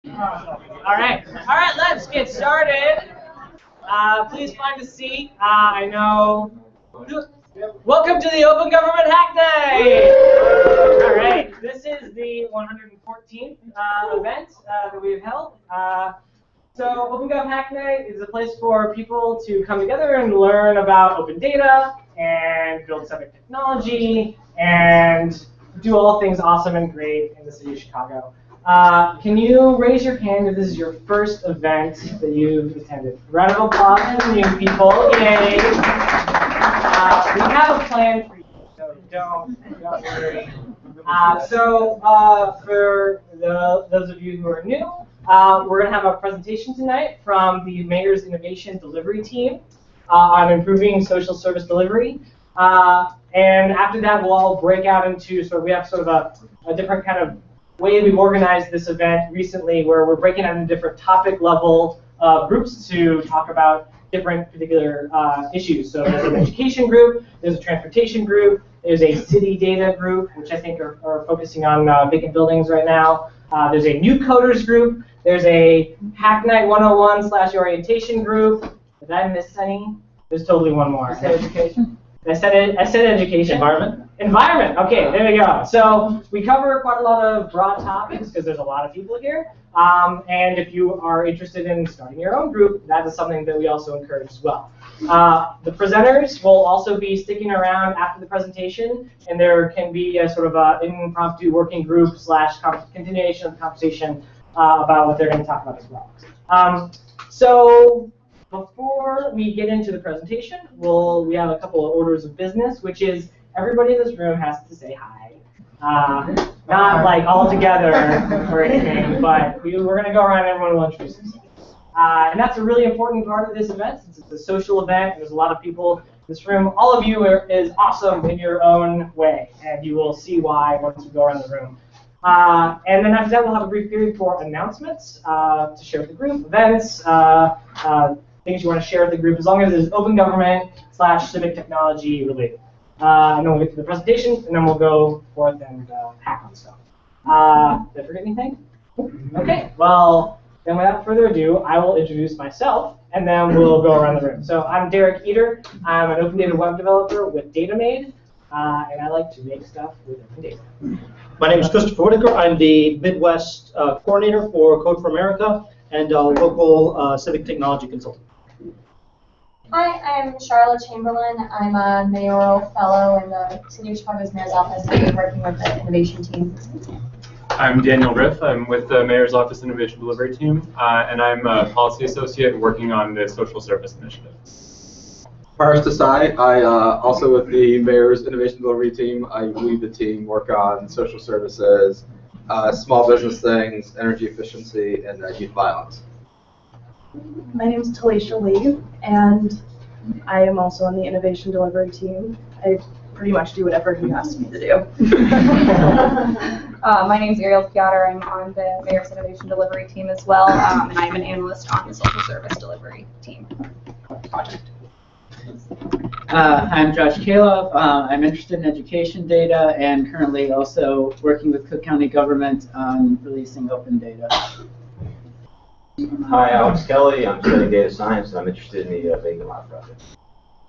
All right, let's get started. Please find a seat. I know. Welcome to the Open Government Hack Day. All right, this is the 114th event that we've held. So OpenGov Hack Day is a place for people to come together and learn about open data and build civic technology and do all things awesome and great in the city of Chicago. Can you raise your hand if this is your first event that you've attended? Round of applause for new people. Yay! We have a plan for you, so don't worry. For those of you who are new, we're going to have a presentation tonight from the Mayor's Innovation Delivery Team on improving social service delivery. And after that, we'll all break out into we have sort of a different kind of way we've organized this event recently, where we're breaking out into different topic level groups to talk about different particular issues. So there's an education group, there's a transportation group, there's a city data group, which I think are focusing on vacant buildings right now. There's a new coders group. There's a Hack Night 101/orientation group. Did I miss any? There's totally one more. Education? I said education. Environment. Okay, there we go. So we cover quite a lot of broad topics because there's a lot of people here. And if you are interested in starting your own group, that is something that we also encourage as well. The presenters will also be sticking around after the presentation, and there can be a sort of an impromptu working group / continuation of the conversation about what they're going to talk about as well. So before we get into the presentation, we have a couple of orders of business, which is everybody in this room has to say hi. Not like all together or anything, but we're going to go around and everyone will introduce themselves. And that's a really important part of this event, since it's a social event. There's a lot of people in this room. All of you is awesome in your own way, and you will see why once we go around the room. And then after that, we'll have a brief period for announcements to share with the group, events, things you want to share with the group, as long as it's open government / civic technology related. And then we'll get to the presentation, and then we'll go forth and hack on stuff. Did I forget anything? Okay, well, then without further ado, I will introduce myself, and then we'll go around the room. So I'm Derek Eater. I'm an open data web developer with DataMade, and I like to make stuff with open data. My name is Christopher Whitaker. I'm the Midwest coordinator for Code for America and a local civic technology consultant. Hi, I'm Charlotte Chamberlain. I'm a mayoral fellow in the City of Chicago's Mayor's Office, working with the innovation team. I'm Daniel Riff. I'm with the Mayor's Office Innovation Delivery Team, and I'm a policy associate working on the social service initiative. Paris Desai. I also with the Mayor's Innovation Delivery Team. I lead the team, work on social services, small business things, energy efficiency, and youth violence. My name is Talisha Lee, and I am also on the innovation delivery team. I pretty much do whatever he asks me to do. My name is Ariel Piotr. I'm on the Mayor's Innovation Delivery team as well, and I'm an analyst on the social service delivery team project. I'm Josh Kalof. I'm interested in education data and currently also working with Cook County government on releasing open data. Hi, Alex Kelly. I'm studying data science, and I'm interested in the Vacant Lot project.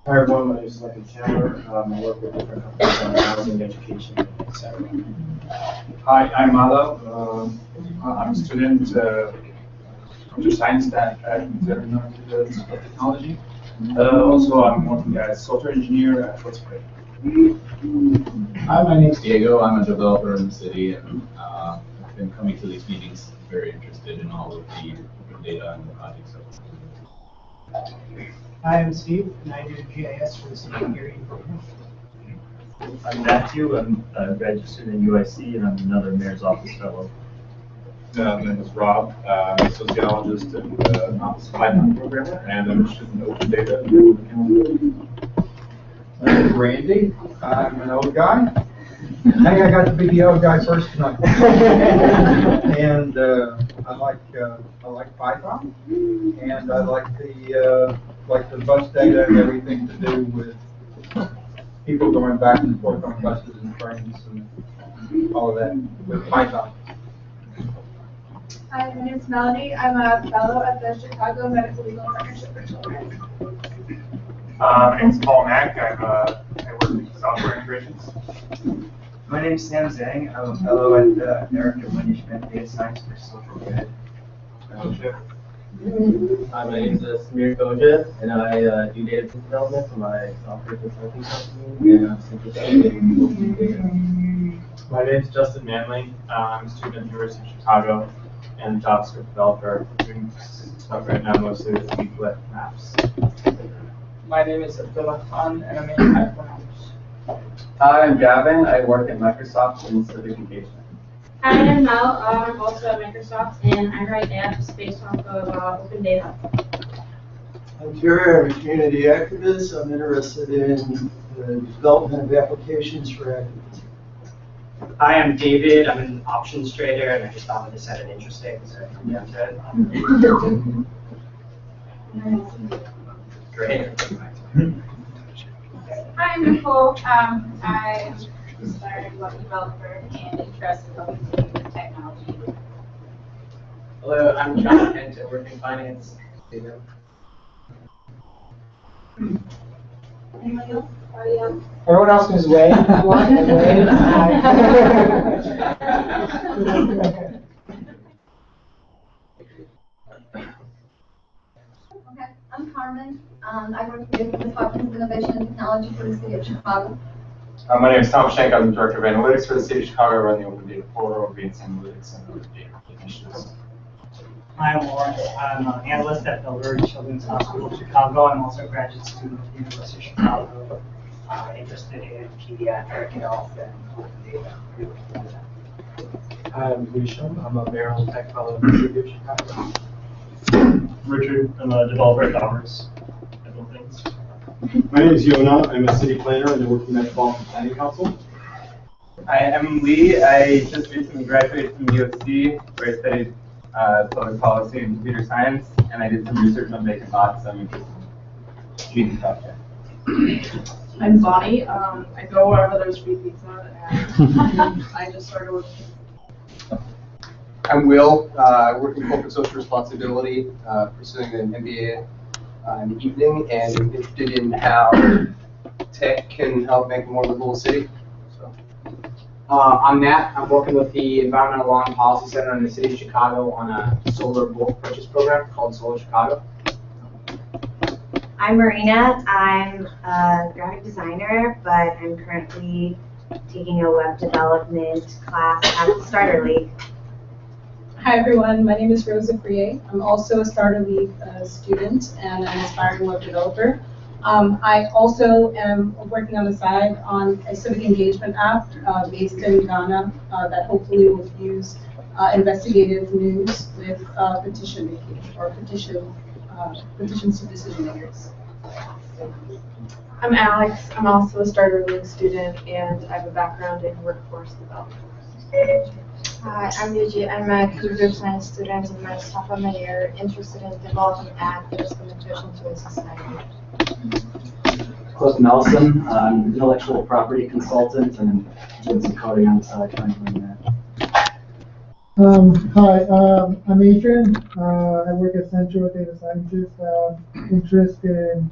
Hi, everyone. My name is Michael Chandler. I work with different companies on housing, education, etc. Hi, I'm Malo. I'm a student computer science at International Institute of Technology. Also, I'm working as software engineer at Openstreetmap. Hi, my name is Diego. I'm a developer in the city, and I've been coming to these meetings very interested in all of the open data and the projects. Hi, I'm Steve, and I do GIS for the city of Erie. I'm Matthew. I'm a graduate student in UIC, and I'm another Mayor's Office fellow. My name is Rob. I'm a sociologist and Office Python programmer, and I'm interested in open data. My name is Randy. I'm an old guy. I think I got to be the old guy first tonight. And I like Python, and I like the bus data and everything to do with people going back and forth on buses and trains and all of that with Python. Hi, my name is Melanie. I'm a fellow at the Chicago Medical Legal Partnership for Children. My name is Paul Mack. I work in software integrations. My name is Sam Zhang. I'm a fellow at the American Management Data Science for Social Good Fellowship. Hi, my name is Samir Koja, and I do data development for my software consulting company, and I'm interested in open data. My name is Justin Manley. I'm a student at the University of Chicago and JavaScript developer. Doing stuff right now mostly with leaflet maps. My name is Abdullah Khan, and I'm in economics. Hi, I'm Gavin. I work at Microsoft in civic engagement. Hi, I'm Mel. I'm also at Microsoft, and I write apps based off of open data. I'm Jerry. I'm a community activist. I'm interested in the development of applications for activists. Hi, I'm David. I'm an options trader, and I just thought this sounded interesting, so I come down to it. Great. Hi, I'm Nicole. I'm a aspiring web developer and interested in what we do with technology. Hello, I'm John Kent. I work in finance. Anyone else? Oh, yeah. Everyone else who's waved. Okay, I'm Carmen. I work with Hopkins Innovation and Technology for the City of Chicago. My name is Tom Schenk. I'm the Director of Analytics for the City of Chicago. I run the Open Data Portal, Advanced Analytics, and Open Data Initiatives. Hi, I'm Lawrence. I'm an analyst at Bellevue Children's Hospital of Chicago. I'm also a graduate student at the University of Chicago, interested in pediatric health and open data. Hi, I'm Grisham. I'm a Maryland Tech Fellow in the City of Chicago. Richard, I'm a developer at Commerce. I build things. My name is Yona. I'm a city planner and I work for the Metropolitan Planning Council. Hi, I'm Lee. I just recently graduated from USC, where I studied public policy and computer science, and I did some research on making bots. I'm interested in reading about that. I'm Bonnie. I go wherever there's free pizza, and I just started with. I'm Will. I work in corporate social responsibility, pursuing an MBA in the evening, and I'm interested in how tech can help make a more livable city. So. I'm Matt. I'm working with the Environmental Law and Policy Center in the City of Chicago on a solar bulk purchase program called Solar Chicago. I'm Marina. I'm a graphic designer, but I'm currently taking a web development class at the Starter League. Hi everyone, my name is Rosa Frier. I'm also a Starter League student and an aspiring web developer. I also am working on the side on a civic engagement app based in Ghana that hopefully will use investigative news with petition making or petitions to decision makers. I'm Alex. I'm also a Starter League student and I have a background in workforce development. Hi, I'm Yuji. I'm a computer science student in my sophomore year, interested in developing apps that is beneficial to society. Cliff Nelson, I'm an intellectual property consultant and doing some coding on the side trying to learn that. Hi, I'm Adrian. I work at Central Data Scientist. Interest in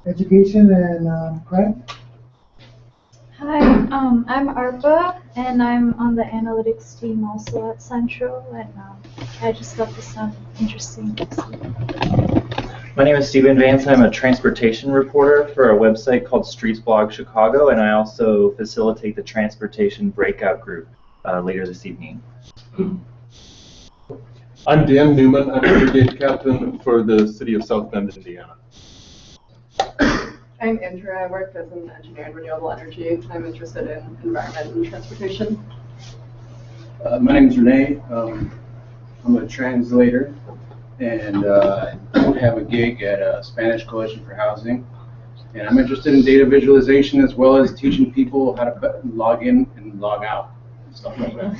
education and crime. Hi, I'm Arpa, and I'm on the analytics team also at Central, and I just thought this sounded interesting. My name is Stephen Vance. I'm a transportation reporter for a website called Streets Blog Chicago, and I also facilitate the transportation breakout group later this evening. I'm Dan Newman. I'm a brigade captain for the city of South Bend, Indiana. I'm Andrea. I work as an engineer in renewable energy. I'm interested in environment and transportation. My name is Renee. I'm a translator and I have a gig at Spanish Coalition for Housing. And I'm interested in data visualization as well as teaching people how to log in and log out. Stuff like that.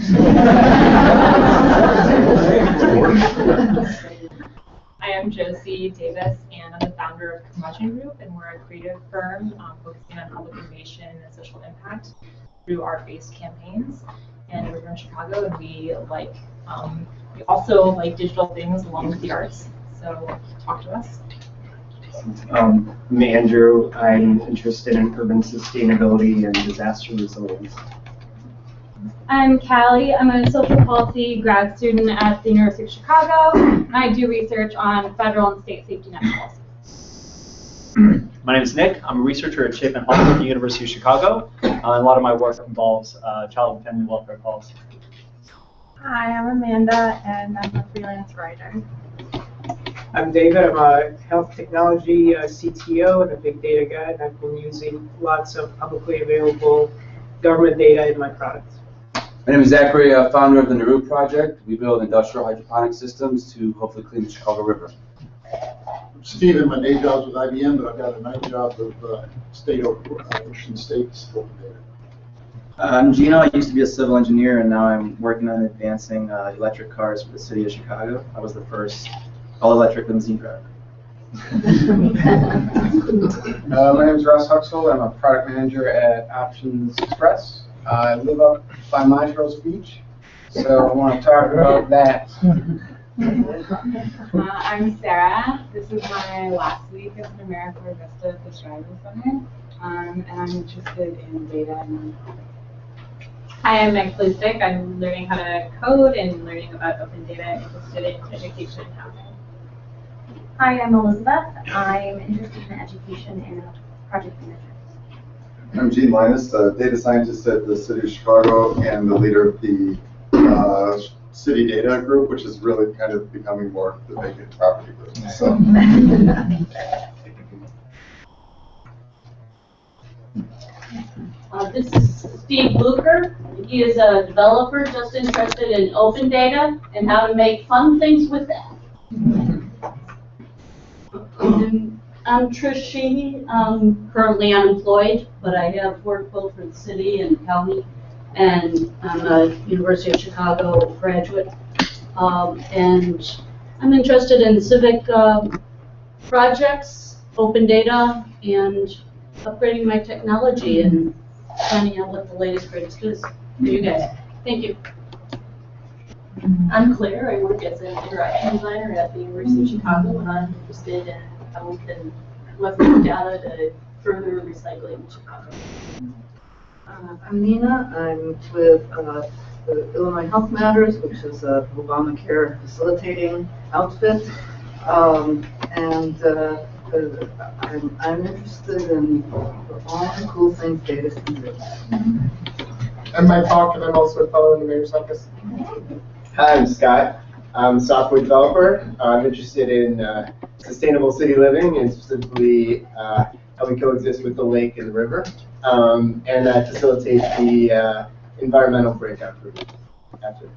I am Josie Davis, and I'm the founder of Curmudgeon Group, and we're a creative firm focusing on public innovation and social impact through art-based campaigns. And we're from Chicago, and we like also like digital things along with the arts. So talk to us. I'm Andrew. I'm interested in urban sustainability and disaster resilience. I'm Callie. I'm a social policy grad student at the University of Chicago, and I do research on federal and state safety net policy. My name is Nick. I'm a researcher at Chapin Hall at the University of Chicago. And a lot of my work involves child and family welfare policy. Hi, I'm Amanda, and I'm a freelance writer. I'm David. I'm a health technology CTO and a big data guy, and I've been using lots of publicly available government data in my products. My name is Zachary, founder of the Naru Project. We build industrial hydroponic systems to hopefully clean the Chicago River. I'm Steven. My day job's with IBM, but I've got a night job with Washington State's open data. I'm Gino. I used to be a civil engineer, and now I'm working on advancing electric cars for the city of Chicago. I was the first all-electric limousine driver. My name is Russ Huxell. I'm a product manager at Options Express. I live up by Montrose Beach, so I want to talk about that. I'm Sarah. This is my last week as an AmeriCorps Vista at the Strategy Center, and I'm interested in data and Hi, I'm Meg Plistic. I'm learning how to code and learning about open data, interested in education and housing. Hi, I'm Elizabeth. I'm interested in education and project management. I'm Gene Linus, a data scientist at the City of Chicago and the leader of the City Data Group, which is really kind of becoming more the vacant property group. So. This is Steve Blucher. He is a developer just interested in open data and how to make fun things with that. I'm Trish Sheehy. I'm currently unemployed, but I have worked both for the city and county, and I'm a University of Chicago graduate. And I'm interested in civic projects, open data, and upgrading my technology and finding out what the latest greatest is for you guys. Thank you. I'm Claire. I work as an interaction designer at the University of Chicago, and I'm interested in how we can leverage data to further recycling in Chicago. I'm Nina. I'm with the Illinois Health Matters, which is a Obamacare facilitating outfit, I'm interested in all the cool things data can do. I'm Mike Hawk, and I'm also a fellow in the mayor's office. Hi, I'm Scott. I'm a software developer. I'm interested in sustainable city living, and specifically how we coexist with the lake and the river, and facilitate the environmental breakout group after.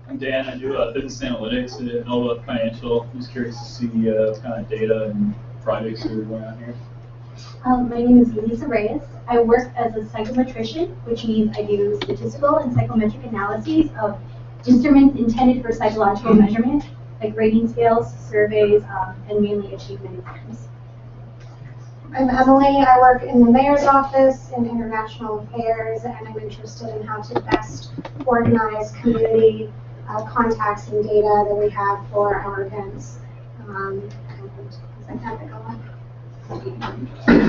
I'm Dan. I do business analytics at Nova Financial. I'm just curious to see what kind of data and projects that are going on here. My name is Lisa Reyes. I work as a psychometrician, which means I do statistical and psychometric analyses of instruments intended for psychological measurement, like rating scales, surveys, and mainly achievement exams. I'm Emily. I work in the mayor's office in international affairs, and I'm interested in how to best organize community contacts and data that we have for our events. And I have to go on.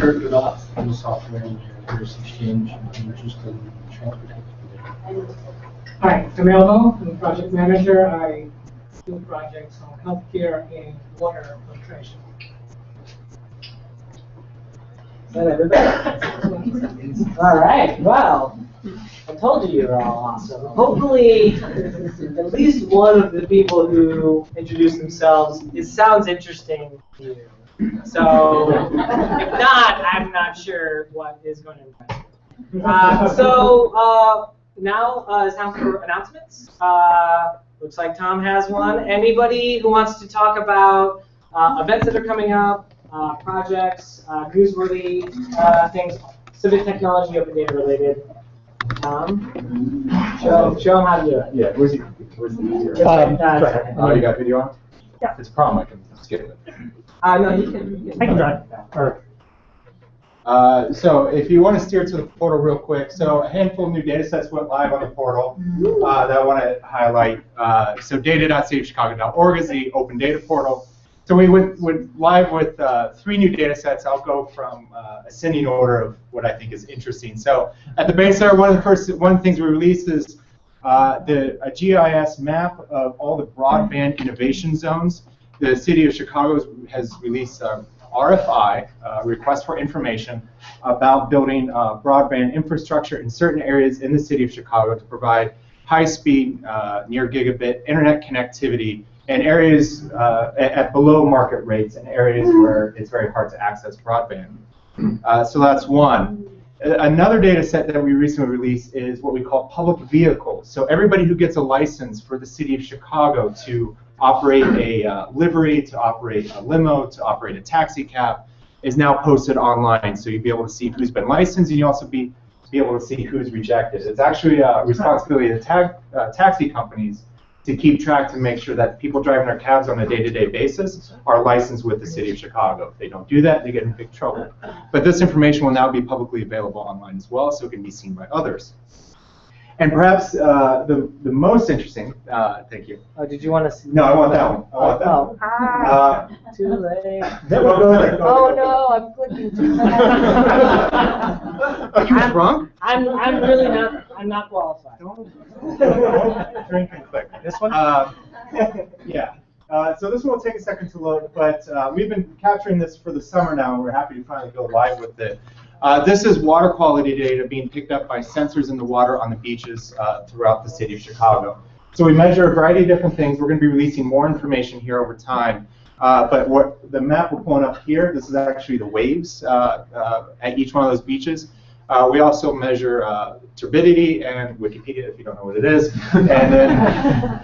Kurt Godoff. I'm a software engineer at Harris Exchange. I'm interested in transportation. Hi, I'm Elmo. I'm a project manager. I do projects on healthcare and water filtration. Is that everybody? All right, well, I told you you're all awesome. Hopefully, at least one of the people who introduced themselves, it sounds interesting to you. So, if not, I'm not sure what is going to impress you. Now it's time for announcements. Looks like Tom has one. Anybody who wants to talk about events that are coming up, projects, newsworthy things, civic technology, open data related. Show them how to do it. Yeah, where's the you got video on? Yeah. It's a problem, I can skip it. No, you can. I can drive. So if you want to steer to the portal real quick, so a handful of new data sets went live on the portal that I want to highlight. So data.cityofchicago.org is the open data portal. So we went live with 3 new data sets. I'll go from ascending order of what I think is interesting. So at the base there, one of the things we released is a GIS map of all the broadband innovation zones. The City of Chicago has released RFI, request for information, about building broadband infrastructure in certain areas in the City of Chicago to provide high-speed, near gigabit internet connectivity in areas at below market rates and areas where it's very hard to access broadband. So that's one. Another data set that we recently released is what we call public vehicles. So everybody who gets a license for the City of Chicago to operate a livery, to operate a limo, to operate a taxi cab is now posted online. So you'll be able to see who's been licensed, and you'll also be able to see who's rejected. It's actually a responsibility of the taxi companies to keep track to make sure that people driving their cabs on a day-to-day basis are licensed with the City of Chicago. If they don't do that, they get in big trouble. But this information will now be publicly available online as well, so it can be seen by others. And perhaps the most interesting, thank you. Oh, did you want to see? No, I want that one. I want that one. Too late. Oh no, I'm clicking too fast. Are you drunk? I'm really not. I'm not qualified. Drink and click. This one? Yeah. So this one will take a second to load, but we've been capturing this for the summer now, and we're happy to finally go live with it. This is water quality data being picked up by sensors in the water on the beaches throughout the City of Chicago. So we measure a variety of different things. We're going to be releasing more information here over time. But what the map we're pulling up here, this is actually the waves at each one of those beaches. We also measure turbidity and Wikipedia, if you don't know what it is. And then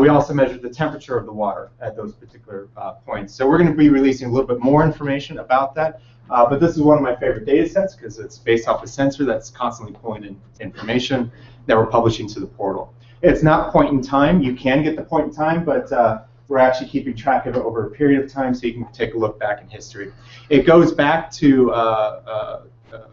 we also measure the temperature of the water at those particular points. So we're going to be releasing a little bit more information about that. But this is one of my favorite data sets because it's based off a sensor that's constantly pulling in information that we're publishing to the portal. It's not point in time. You can get the point in time, but we're actually keeping track of it over a period of time so you can take a look back in history. It goes back to,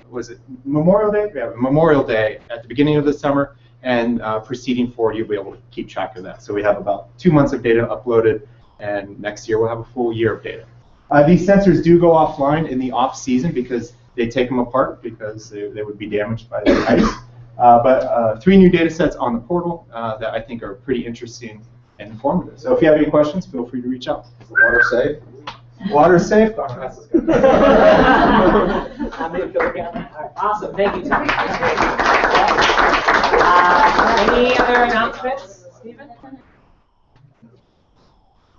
was it Memorial Day? Yeah, Memorial Day at the beginning of the summer, and proceeding forward, you'll be able to keep track of that. So we have about 2 months of data uploaded, and next year we'll have a full year of data. These sensors do go offline in the off-season because they take them apart because they would be damaged by the ice. But 3 new data sets on the portal that I think are pretty interesting and informative. So if you have any questions, feel free to reach out. Is the water safe? Water safe? Oh, that's good. Awesome, thank you, Tom. Any other announcements, Stephen?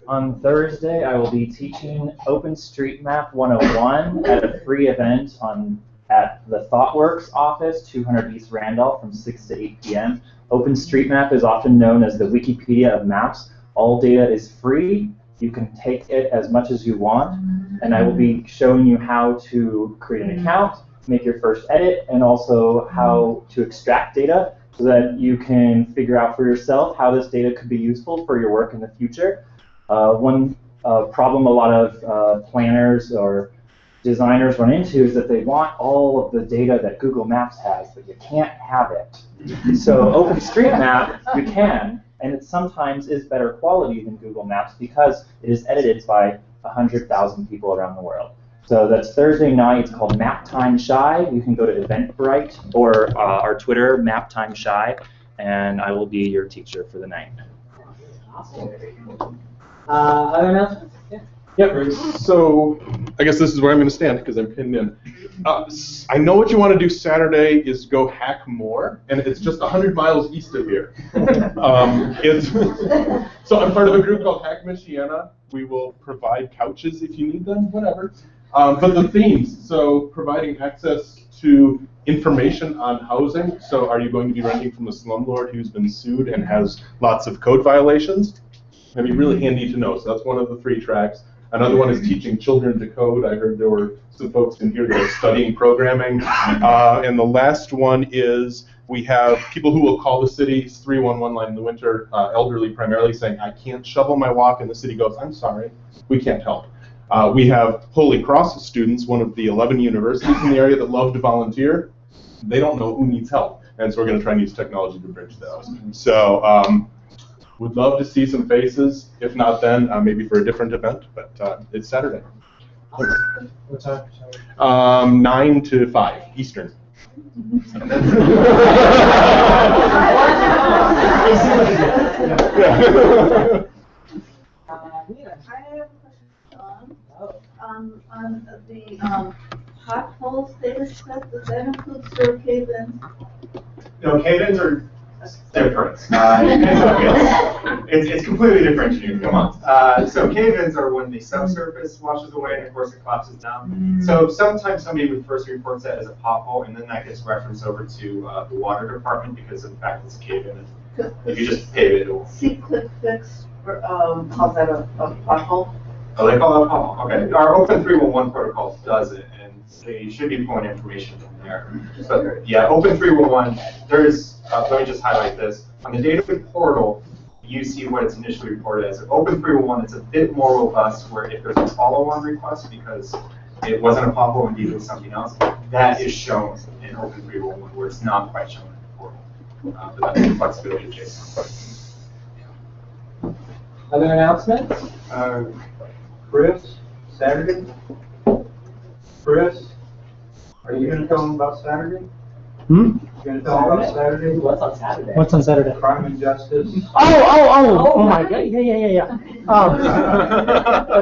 On Thursday, I will be teaching Openstreetmap 101 at a free event at the ThoughtWorks office, 200 East Randolph, from 6 to 8 p.m. Openstreetmap is often known as the Wikipedia of maps. All data is free. You can take it as much as you want, and I will be showing you how to create an account, make your first edit, and also how to extract data so that you can figure out for yourself how this data could be useful for your work in the future. One problem a lot of planners or designers run into is that they want all of the data that Google Maps has, but you can't have it. So OpenStreetMap, you can, and it sometimes is better quality than Google Maps because it is edited by 100,000 people around the world. So that's Thursday night. It's called Map Time Shy. You can go to Eventbrite or our Twitter, Map Time Shy, and I will be your teacher for the night. Awesome. Other announcements? Yeah. Yep. So I guess this is where I'm going to stand because I'm pinned in. I know what you want to do Saturday is go hack more, and it's just 100 miles east of here. So I'm part of a group called Hack Michiana. We will provide couches if you need them, whatever. But the themes, so providing access to information on housing. So are you going to be renting from a slumlord who's been sued and has lots of code violations? That'd be really handy to know. So that's one of the 3 tracks. Another one is teaching children to code. I heard there were some folks in here that are studying programming. And the last one is we have people who will call the city's 311 line in the winter, elderly primarily, saying, I can't shovel my walk, and the city goes, I'm sorry, we can't help. We have Holy Cross students, one of the 11 universities in the area that love to volunteer. They don't know who needs help, and so we're going to try and use technology to bridge those. So would love to see some faces. If not then, maybe for a different event, but it's Saturday. What time? 9 to 5 Eastern. On the Hothole dataset, does that include sewer cave-ins? No, cave-ins are different. It's completely differentiated. Come on. So cave-ins are when the subsurface washes away and of course it collapses down. So sometimes somebody would first report that as a pothole, and then that gets referenced over to the water department because of the fact it's a cave-in. If you just pave it, it will. C-click fix, or calls that a pothole? Oh, they call it a pothole. Okay. Our Open 311 protocol does it, and they should be pulling information from there. But yeah, Open 311, there's, let me just highlight this. On the data portal, you see what it's initially reported as. Open 311, it's a bit more robust where if there's a follow-on request because it wasn't a pothole, indeed it was something else, that is shown in Open 311 where it's not quite shown in the portal. But that's the flexibility of JSON. Other announcements? Chris, Saturday? Chris, are you going to tell them about Saturday? Hmm? You going to tell them about Saturday? What's on Saturday? What's on Saturday? Crime and Justice. Oh my God, yeah.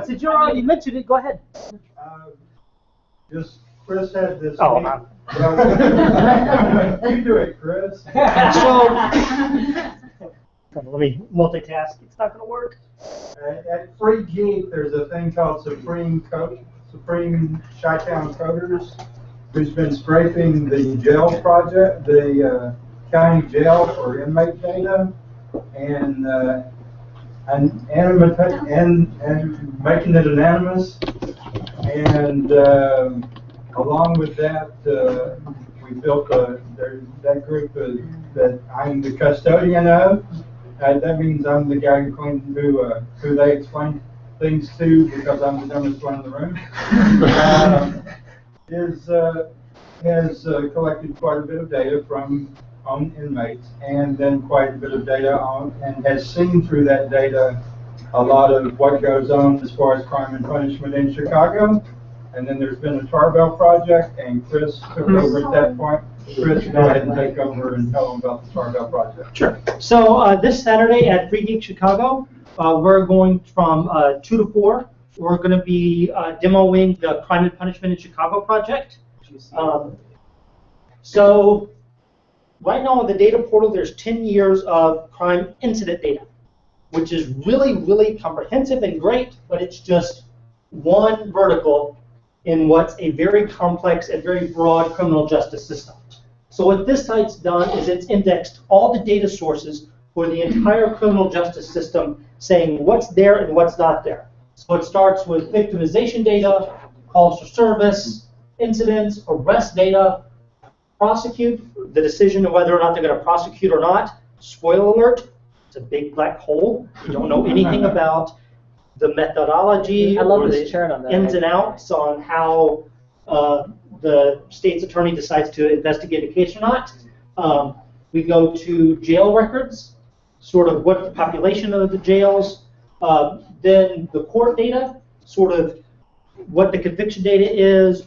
Since you mentioned it, go ahead. Just, Chris had this. Oh, you do it, Chris. Let me multitask. It's not going to work. At Free Geek, there's a thing called Supreme Chi-Town Coders, who's been scraping the jail project, the county jail for inmate data, and making it anonymous. And along with that, we built that group that I'm the custodian of. That means I'm the guy who they explain things to because I'm the dumbest one in the room. Has collected quite a bit of data from inmates and then quite a bit of data and has seen through that data a lot of what goes on as far as crime and punishment in Chicago. And then there's been a Tarbell project, and Chris took over at that point. Chris, go ahead and take over and tell them about the Tarbell project. Sure. So this Saturday at Free Geek Chicago, we're going from 2 to 4. We're going to be demoing the Crime and Punishment in Chicago project. So right now on the data portal, there's 10 years of crime incident data, which is really, really comprehensive and great, but it's just one vertical in what's a very complex and very broad criminal justice system. So what this site's done is it's indexed all the data sources for the entire criminal justice system, saying what's there and what's not there. So it starts with victimization data, calls for service, incidents, arrest data, prosecute, the decision of whether or not they're going to prosecute or not. Spoiler alert, it's a big black hole. You don't know anything about the methodology or the ins and outs on how the state's attorney decides to investigate a case or not. We go to jail records, sort of what the population of the jails, then the court data, sort of what the conviction data is,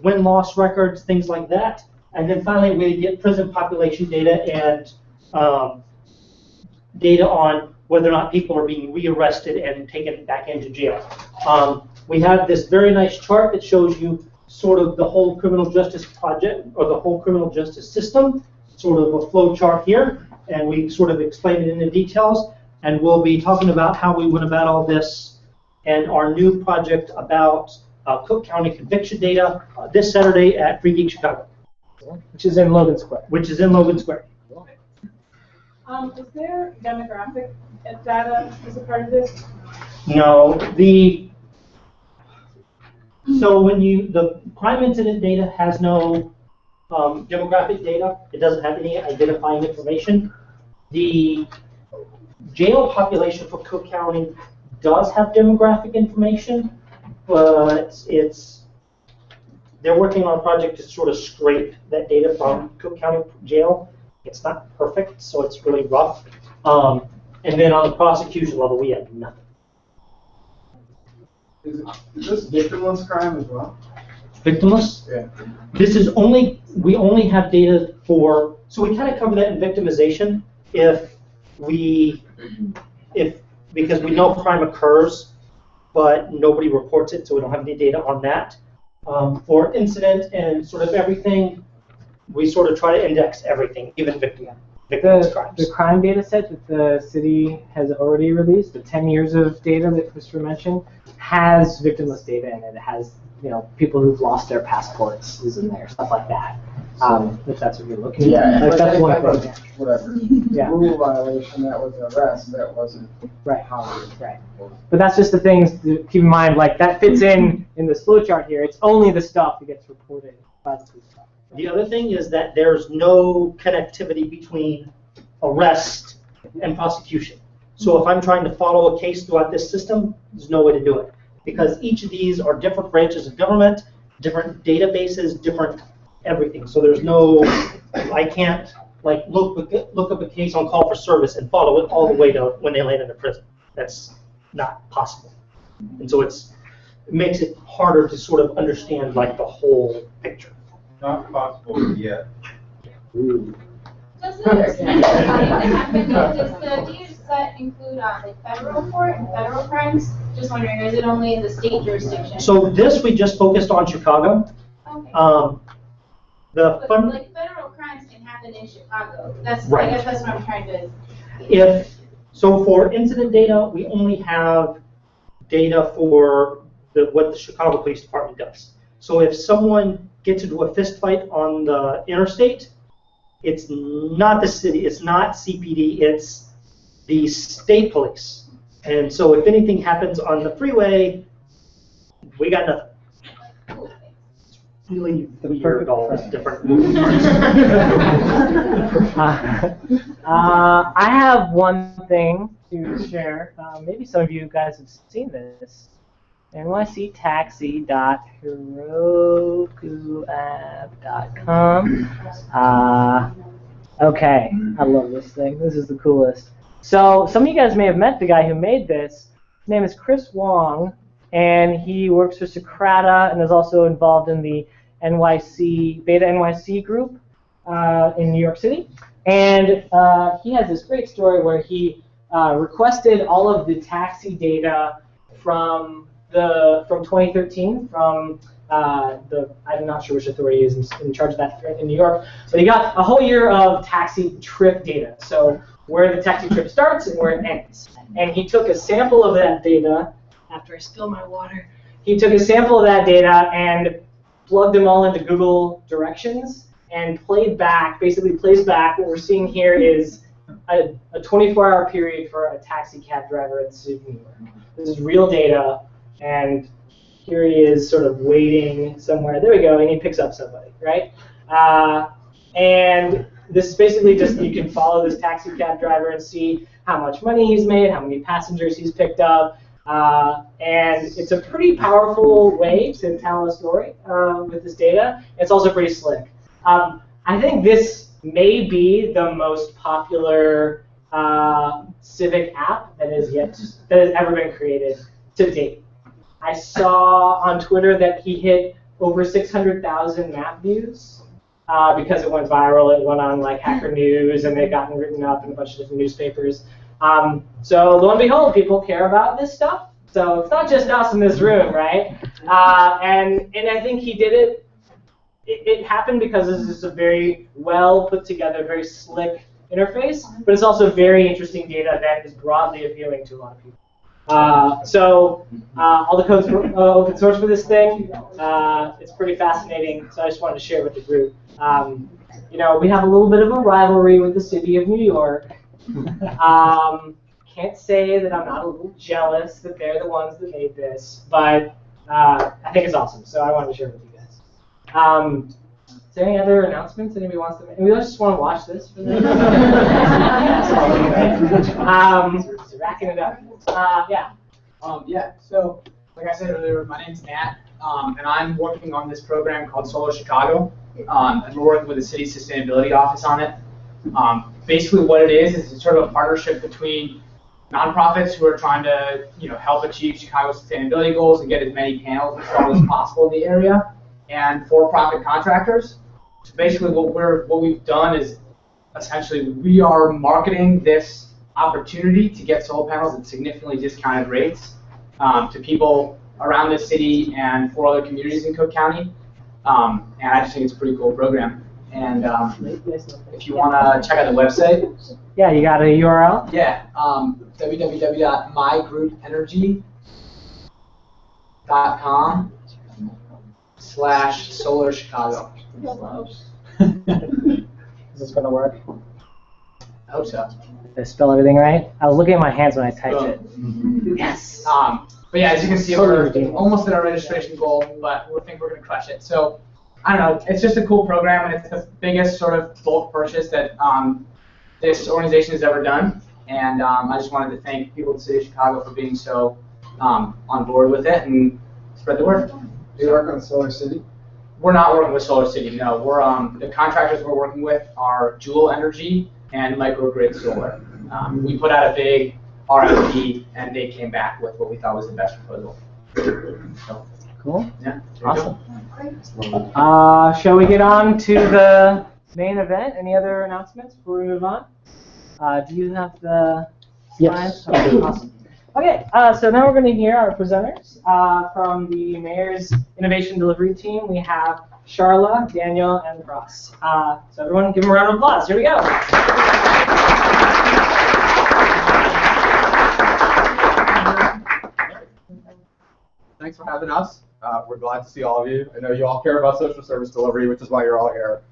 win-loss records, things like that. And then finally we get prison population data and data on whether or not people are being rearrested and taken back into jail. We have this very nice chart that shows you sort of the whole criminal justice project, or the whole criminal justice system, sort of a flow chart here, and we sort of explain it in the details, and we'll be talking about how we went about all this and our new project about Cook County conviction data this Saturday at Free Geek Chicago. Which is in Logan Square. Is there demographic data as a part of this? No, so when the crime incident data has no demographic data, it doesn't have any identifying information. The jail population for Cook County does have demographic information, but they're working on a project to sort of scrape that data from Cook County Jail. It's not perfect, so it's really rough. And then on the prosecution level, we have nothing. Is this victimless crime as well? Victimless? Yeah. This is we only have data for, so we kind of cover that in victimization because we know crime occurs, but nobody reports it, so we don't have any data on that. For incident and sort of everything, we sort of try to index everything, even victimless crimes. The crime data set that the city has already released, the 10 years of data that Christopher mentioned, has victimless data in it. It has, people who've lost their passports is in there, stuff like that. If that's what you're looking at. Like, that's one thing. Whatever. Yeah. Rule violation, that was an arrest, that wasn't. Right. Right. But that's just the things to keep in mind, like that fits in this flow chart here. It's only the stuff that gets reported by the police. The other thing is that there's no connectivity between arrest and prosecution. So if I'm trying to follow a case throughout this system, there's no way to do it. Because each of these are different branches of government, different databases, different everything. So there's no, I can't like look up a case on call for service and follow it all the way to when they land in a prison. That's not possible. And so it makes it harder to sort of understand like the whole picture. Not possible yet. Does the data set include like federal court and federal crimes? Just wondering, or is it only in the state jurisdiction? So this we just focused on Chicago. Okay. But federal crimes can happen in Chicago. That's right. I guess that's what I'm trying to. So for incident data, we only have data for what the Chicago Police Department does. So if someone gets into a fist fight on the interstate, it's not the city, it's not CPD, it's the state police. And so if anything happens on the freeway, we got nothing. Really weird, all this different moving parts. I have one thing to share. Maybe some of you guys have seen this. NYC Taxi.herokuapp.com. Okay, I love this thing. This is the coolest. So some of you guys may have met the guy who made this. His name is Chris Wong, and he works for Socrata and is also involved in the Beta NYC group in New York City. And he has this great story where he requested all of the taxi data from 2013 from I'm not sure which authority is in charge of that in New York, but he got a whole year of taxi trip data, so where the taxi trip starts and where it ends. And he took a sample of that data, after I spill my water, he took a sample of that data and plugged them all into Google Directions and basically plays back. What we're seeing here is a 24-hour period for a taxi cab driver in the city of New York. This is real data, and here he is sort of waiting somewhere. There we go, and he picks up somebody, right? And this is basically just, you can follow this taxi cab driver and see how much money he's made, how many passengers he's picked up. And it's a pretty powerful way to tell a story with this data. It's also pretty slick. I think this may be the most popular civic app that has ever been created to date. I saw on Twitter that he hit over 600,000 map views because it went viral. It went on like Hacker News, and it gotten written up in a bunch of different newspapers. So lo and behold, people care about this stuff. So it's not just us in this room, right? And I think he did it. It happened because this is a very well put together, very slick interface, but it's also very interesting data that is broadly appealing to a lot of people. So all the code's open source for this thing. It's pretty fascinating, so I just wanted to share with the group. We have a little bit of a rivalry with the city of New York. Can't say that I'm not a little jealous that they're the ones that made this, but I think it's awesome, so I wanted to share it with you guys. Is there any other announcements anybody wants to make? Anybody else just want to watch this? Racking it up. Yeah. So Like I said earlier, my name's Matt, and I'm working on this program called Solar Chicago, and we're working with the city's sustainability office on it. Basically, what it is it's sort of a partnership between nonprofits who are trying to, help achieve Chicago's sustainability goals and get as many panels installed as possible in the area, and for-profit contractors. So basically, what we've done is essentially we are marketing this opportunity to get solar panels at significantly discounted rates to people around the city and 4 other communities in Cook County. And I just think it's a pretty cool program. And if you want to check out the website. Yeah, you got a URL? Yeah, www.mygroupenergy.com/Solar Chicago. Is this going to work? I hope so. Did I spell everything right? I was looking at my hands when I typed it. Yes. But yeah, as you can see, we're almost at our registration goal, but we think we're going to crush it. So, I don't know, it's just a cool program, and it's the biggest sort of bulk purchase that this organization has ever done. And I just wanted to thank people in the city of Chicago for being so on board with it and spread the word. Do you work on Solar City? We're not working with Solar City, no. We're the contractors we're working with are Joule Energy and Microgrid Solar. We put out a big RFP, and they came back with what we thought was the best proposal. So, cool. Yeah. Awesome. Shall we get on to the main event? Any other announcements before we move on? Do you have the slides? Yes, I do. Awesome. Okay, so now we're going to hear our presenters from the Mayor's Innovation Delivery Team. We have Charla, Daniel, and Ross. So everyone give them a round of applause. Here we go. Thanks for having us. We're glad to see all of you. I know you all care about social service delivery, which is why you're all here.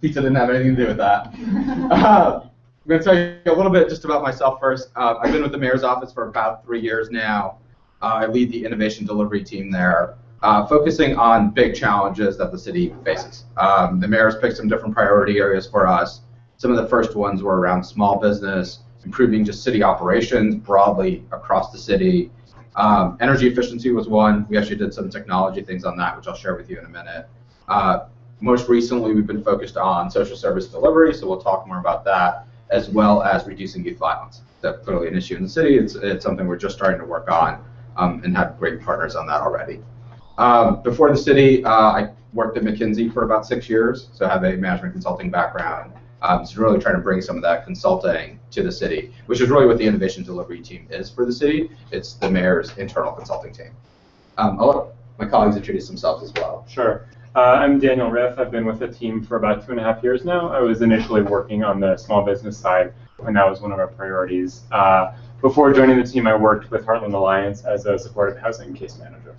Pizza didn't have anything to do with that. I'm going to tell you a little bit just about myself first. I've been with the mayor's office for about 3 years now. I lead the innovation delivery team there, focusing on big challenges that the city faces. The mayor's picked some different priority areas for us. Some of the first ones were around small business, improving just city operations broadly across the city. Energy efficiency was one. We actually did some technology things on that, which I'll share with you in a minute. Most recently, we've been focused on social service delivery, so we'll talk more about that, as well as reducing youth violence. That's clearly an issue in the city. It's something we're just starting to work on and have great partners on that already. Before the city, I worked at McKinsey for about 6 years, so I have a management consulting background. So really trying to bring some of that consulting to the city, which is really what the innovation delivery team is for the city. It's the mayor's internal consulting team. I'll let my colleagues introduce themselves as well. Sure. I'm Daniel Riff. I've been with the team for about 2.5 years now. I was initially working on the small business side, and that was one of our priorities. Before joining the team, I worked with Heartland Alliance as a supportive housing case manager.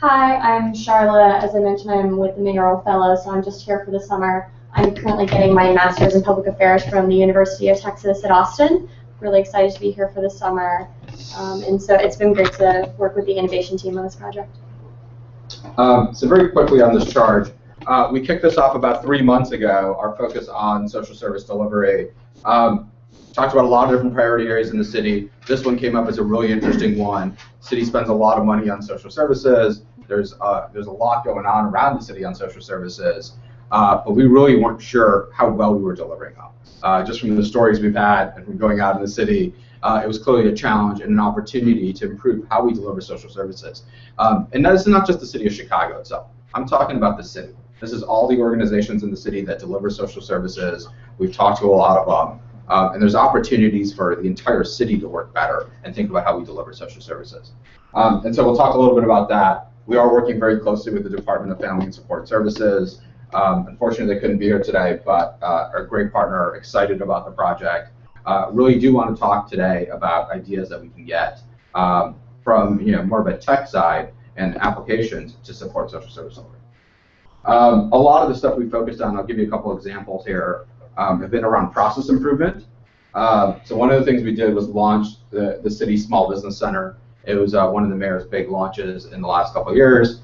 Hi, I'm Charla. As I mentioned, I'm with the Mayoral Fellow, so I'm just here for the summer. I'm currently getting my master's in public affairs from the University of Texas at Austin. Really excited to be here for the summer. And so it's been great to work with the innovation team on this project. So very quickly on this charge, we kicked this off about 3 months ago, our focus on social service delivery. Talked about a lot of different priority areas in the city. This one came up as a really interesting one. The city spends a lot of money on social services. There's a lot going on around the city on social services. But we really weren't sure how well we were delivering them. Just from the stories we've had and from going out in the city, it was clearly a challenge and an opportunity to improve how we deliver social services. And this is not just the city of Chicago itself. I'm talking about the city. This is all the organizations in the city that deliver social services. We've talked to a lot of them. And there's opportunities for the entire city to work better and think about how we deliver social services. And so we'll talk a little bit about that. We are working very closely with the Department of Family and Support Services. Unfortunately, they couldn't be here today, but our great partner, excited about the project. Really do want to talk today about ideas that we can get from more of a tech side and applications to support social service delivery. A lot of the stuff we focused on, I'll give you a couple examples here, have been around process improvement. So one of the things we did was launch the City Small Business Center. It was one of the mayor's big launches in the last couple of years.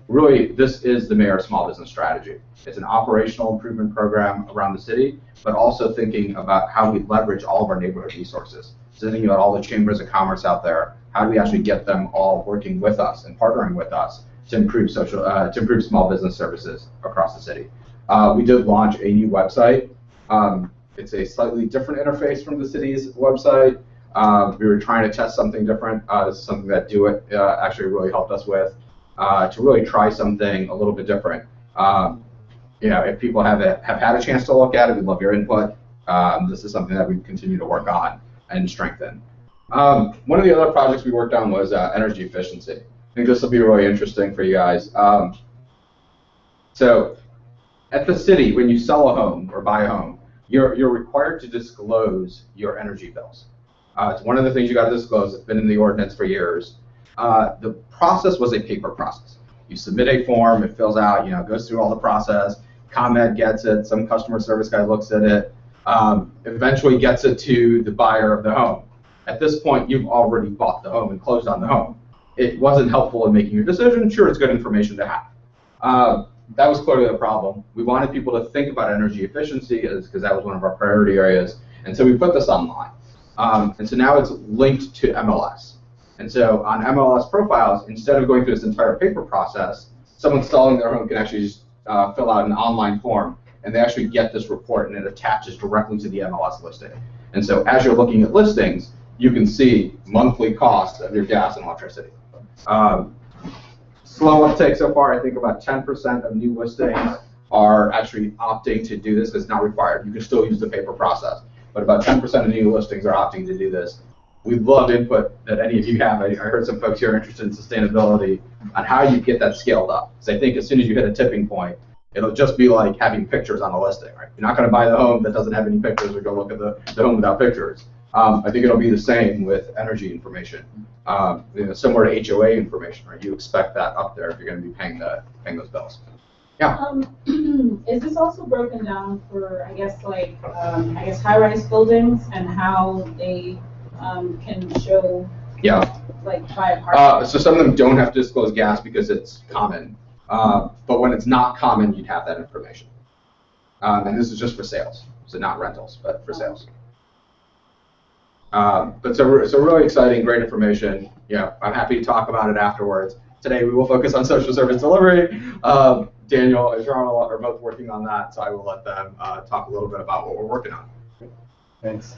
Really, this is the mayor's small business strategy. It's an operational improvement program around the city, but also thinking about how we leverage all of our neighborhood resources. So thinking about all the chambers of commerce out there, how do we actually get them all working with us and partnering with us to improve small business services across the city? We did launch a new website. It's a slightly different interface from the city's website. We were trying to test something different. This is something that Do It actually really helped us with, to really try something a little bit different. If people have had a chance to look at it, we'd love your input. This is something that we continue to work on and strengthen. One of the other projects we worked on was energy efficiency. I think this will be really interesting for you guys. So at the city, when you sell a home or buy a home, you're required to disclose your energy bills. It's one of the things you got to disclose. It's been in the ordinance for years. The process was a paper process. You submit a form, it fills out, goes through all the process. ComEd gets it, some customer service guy looks at it, eventually gets it to the buyer of the home. At this point, you've already bought the home and closed on the home. It wasn't helpful in making your decision. Sure, it's good information to have. That was clearly the problem. We wanted people to think about energy efficiency because that was one of our priority areas. And so we put this online. And so now it's linked to MLS. And so on MLS profiles, instead of going through this entire paper process, someone selling their home can actually just fill out an online form, and they actually get this report, and it attaches directly to the MLS listing. And so as you're looking at listings, you can see monthly costs of your gas and electricity. Slow uptake so far. I think about 10% of new listings are actually opting to do this because it's not required. You can still use the paper process, but about 10% of new listings are opting to do this. We'd love input that any of you have. I heard some folks here are interested in sustainability on how you get that scaled up. Because I think as soon as you hit a tipping point, it'll just be like having pictures on a listing, right? You're not going to buy the home that doesn't have any pictures or go look at the home without pictures. I think it'll be the same with energy information, similar to HOA information, right? You expect that up there if you're going to be paying those bills. Yeah. Is this also broken down for, I guess, high-rise buildings and how they can show, like, by apartment? So some of them don't have to disclose gas because it's common, but when it's not common, you'd have that information. And this is just for sales, so not rentals, but for sales. But so really exciting, great information. Yeah, I'm happy to talk about it afterwards. Today we will focus on social service delivery. Daniel and Charlotte are both working on that, so I will let them talk a little bit about what we're working on. Thanks.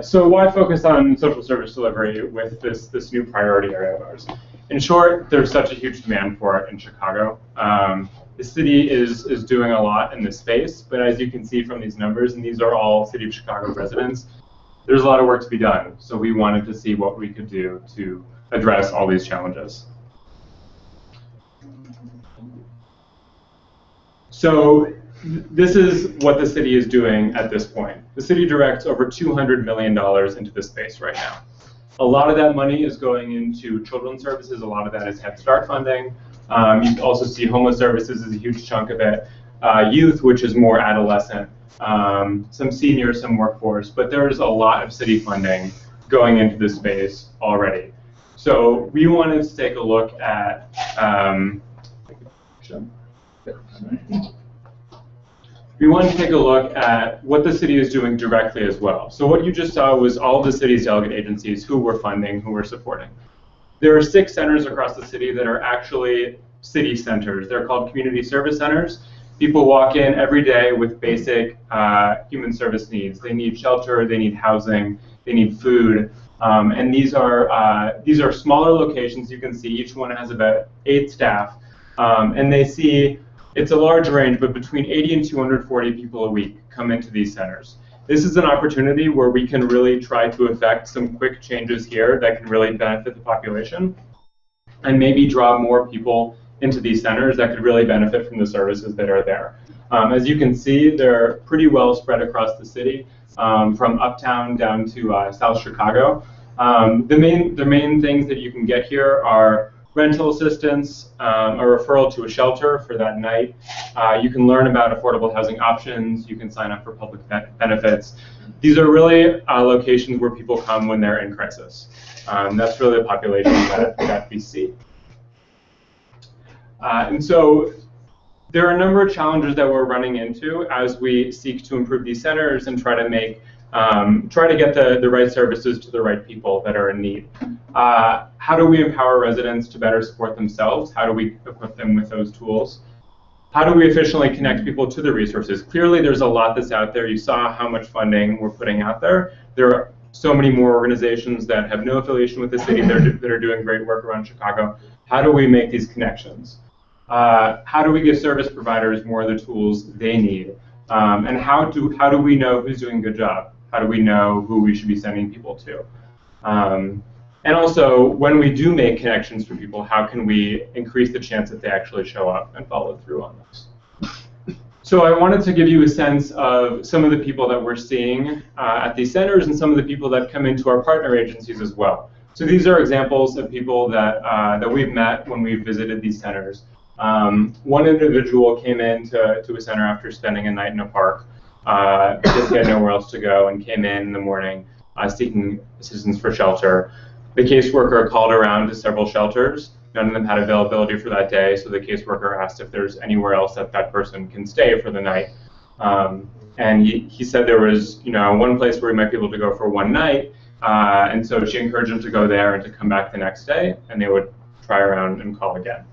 So why focus on social service delivery with this new priority area of ours? In short, there's such a huge demand for it in Chicago. The city is doing a lot in this space, but as you can see from these numbers, and these are all City of Chicago residents, there's a lot of work to be done. So we wanted to see what we could do to address all these challenges. So this is what the city is doing at this point. The city directs over $200 million into this space right now. A lot of that money is going into children's services. A lot of that is Head Start funding. You can also see homeless services is a huge chunk of it. Youth, which is more adolescent. Some seniors, some workforce. But there's a lot of city funding going into this space already. So we wanted to take a look at what the city is doing directly as well. So what you just saw was all of the city's delegate agencies who were funding, who were supporting. There are 6 centers across the city that are actually city centers. They're called community service centers. People walk in every day with basic human service needs. They need shelter, they need housing, they need food. And these are smaller locations. You can see each one has about 8 staff. And they see, it's a large range, but between 80 and 240 people a week come into these centers. This is an opportunity where we can really try to affect some quick changes here that can really benefit the population and maybe draw more people into these centers that could really benefit from the services that are there. As you can see, they're pretty well spread across the city, from uptown down to South Chicago. The main things that you can get here are rental assistance, a referral to a shelter for that night. You can learn about affordable housing options. You can sign up for public benefits. These are really locations where people come when they're in crisis. That's really the population that we see. And so there are a number of challenges that we're running into as we seek to improve these centers and try to make try to get the right services to the right people that are in need. How do we empower residents to better support themselves? How do we equip them with those tools? How do we efficiently connect people to the resources? Clearly, there's a lot that's out there. You saw how much funding we're putting out there. There are so many more organizations that have no affiliation with the city that are doing great work around Chicago. How do we make these connections? How do we give service providers more of the tools they need? And how do we know who's doing a good job? How do we know who we should be sending people to? And also, when we do make connections for people, how can we increase the chance that they actually show up and follow through on those? So I wanted to give you a sense of some of the people that we're seeing at these centers and some of the people that come into our partner agencies as well. So these are examples of people that we've met when we've visited these centers. One individual came to a center after spending a night in a park, just had nowhere else to go, and came in the morning seeking assistance for shelter. The caseworker called around to several shelters. None of them had availability for that day, so the caseworker asked if there's anywhere else that person can stay for the night. And he said there was, one place where he might be able to go for one night, and so she encouraged him to go there and to come back the next day, and they would try around and call again.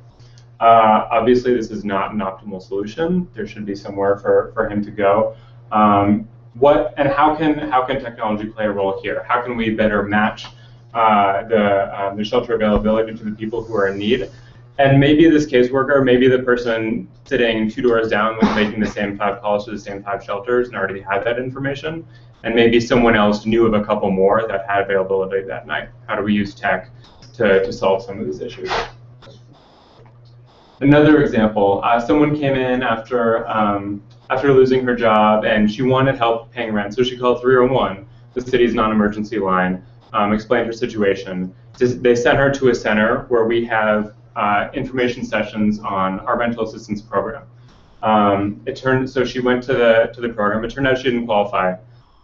Obviously, this is not an optimal solution. There should be somewhere for him to go. How can technology play a role here? How can we better match the shelter availability to the people who are in need? And maybe this caseworker, maybe the person sitting 2 doors down was making the same 5 calls to the same 5 shelters and already had that information. And maybe someone else knew of a couple more that had availability that night. How do we use tech to solve some of these issues? Another example, someone came in after losing her job and she wanted help paying rent, so she called 301, the city's non-emergency line, explained her situation. They sent her to a center where we have information sessions on our rental assistance program. So she went to the program. It turned out she didn't qualify.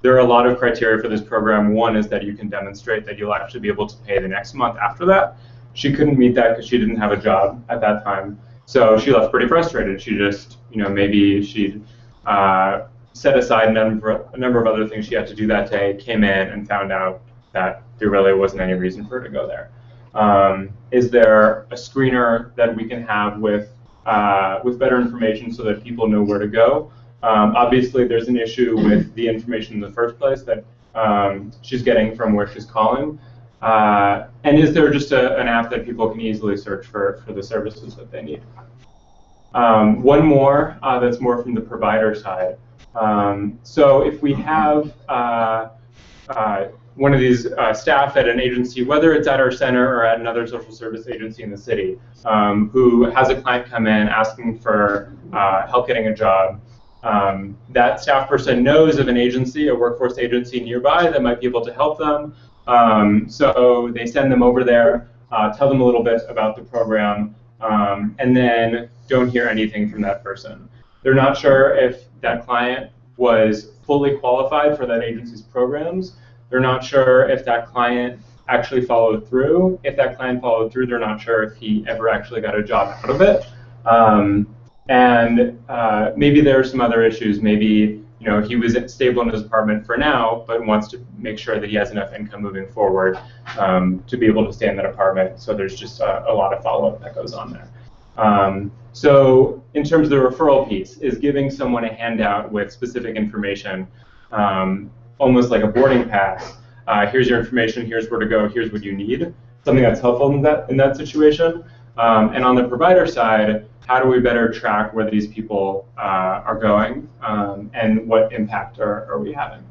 There are a lot of criteria for this program. One is that you can demonstrate that you'll actually be able to pay the next month after that. She couldn't meet that because she didn't have a job at that time. So she left pretty frustrated. She just, maybe she'd set aside a number of other things she had to do that day, came in and found out that there really wasn't any reason for her to go there. Is there a screener that we can have with better information so that people know where to go? Obviously, there's an issue with the information in the first place that she's getting from where she's calling. And is there just an app that people can easily search for the services that they need? One more that's more from the provider side. So if we have one of these staff at an agency, whether it's at our center or at another social service agency in the city, who has a client come in asking for help getting a job, that staff person knows of an agency, a workforce agency nearby that might be able to help them. So they send them over there, tell them a little bit about the program, and then don't hear anything from that person. They're not sure if that client was fully qualified for that agency's programs. They're not sure if that client actually followed through. If that client followed through, they're not sure if he ever actually got a job out of it. And maybe there are some other issues. Maybe he was stable in his apartment for now, but wants to make sure that he has enough income moving forward to be able to stay in that apartment. So there's just a lot of follow-up that goes on there. So in terms of the referral piece, is giving someone a handout with specific information, almost like a boarding pass. Here's your information, here's where to go, here's what you need. Something that's helpful in that situation. And on the provider side, how do we better track where these people are going and what impact are we having?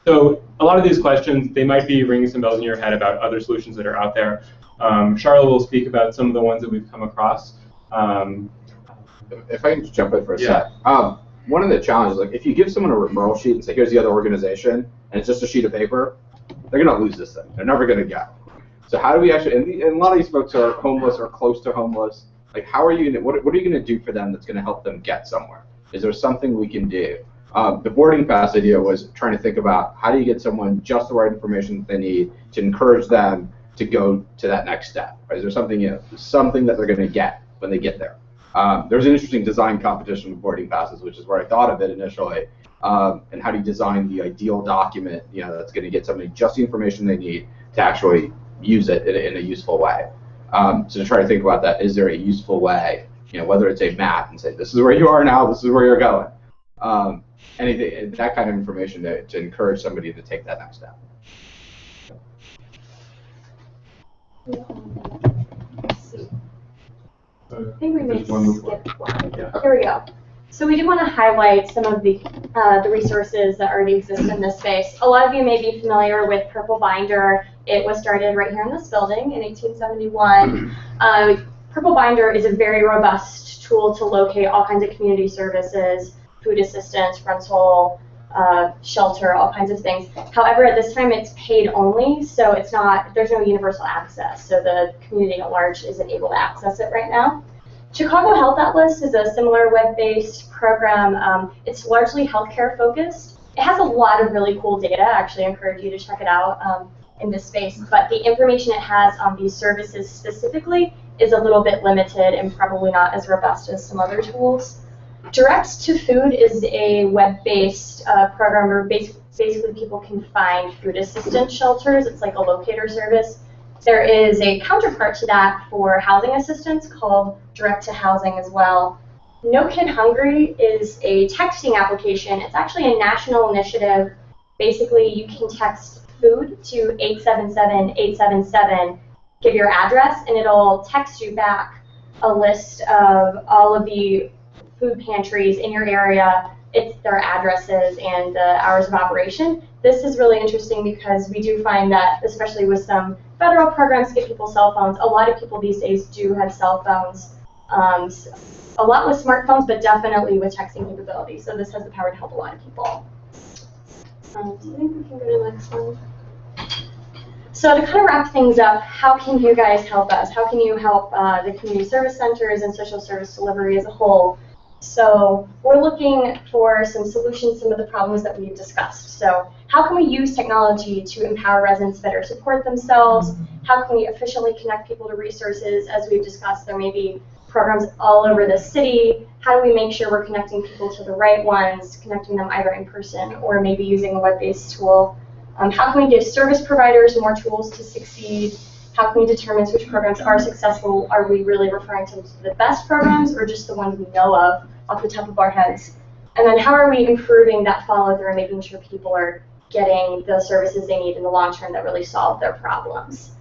So a lot of these questions, they might be ringing some bells in your head about other solutions that are out there. Charlotte will speak about some of the ones that we've come across. If I can just jump in for a sec. One of the challenges, like if you give someone a referral sheet and say, here's the other organization, and it's just a sheet of paper, they're going to lose this thing. They're never going to get. So how do we actually, and a lot of these folks are homeless or close to homeless. Like, how are you going to, what are you going to do for them that's going to help them get somewhere? Is there something we can do? The boarding pass idea was trying to think about how do you get someone just the right information that they need to encourage them to go to that next step? Right? Is there something, something that they're going to get when they get there? There's an interesting design competition with boarding passes, which is where I thought of it initially. and how do you design the ideal document, that's going to get somebody just the information they need to actually use it in a useful way. So to try to think about that, is there a useful way, whether it's a map and say, this is where you are now, this is where you're going. Anything, that kind of information to encourage somebody to take that next step. I think we may skip one. Here we go. So we do want to highlight some of the resources that already exist in this space. A lot of you may be familiar with Purple Binder. It was started right here in this building in 1871. Purple Binder is a very robust tool to locate all kinds of community services, food assistance, rental, shelter, all kinds of things. However, at this time it's paid only, so there's no universal access, so the community at large isn't able to access it right now. Chicago Health Atlas is a similar web-based program. It's largely healthcare focused. It has a lot of really cool data. I actually encourage you to check it out in this space, but the information it has on these services specifically is a little bit limited and probably not as robust as some other tools. Direct to Food is a web-based program where basically people can find food assistance shelters. It's like a locator service. There is a counterpart to that for housing assistance called Direct to Housing as well. No Kid Hungry is a texting application. It's actually a national initiative. Basically, you can text food to 877-877, give your address, and it'll text you back a list of all of the food pantries in your area, their addresses, and the hours of operation. This is really interesting because we do find that, especially with some federal programs to get people cell phones, a lot of people these days do have cell phones. A lot with smartphones, but definitely with texting capabilities. So this has the power to help a lot of people. So I think we can go to the next one. So to kind of wrap things up, how can you guys help us? How can you help the community service centers and social service delivery as a whole? So we're looking for some solutions to some of the problems that we've discussed. So how can we use technology to empower residents to better support themselves? How can we efficiently connect people to resources? As we've discussed, there may be programs all over the city. How do we make sure we're connecting people to the right ones, connecting them either in person or maybe using a web-based tool? How can we give service providers more tools to succeed? How can we determine which programs are successful? Are we really referring to the best programs or just the ones we know of off the top of our heads? And then how are we improving that follow-through and making sure people are getting the services they need in the long term that really solve their problems?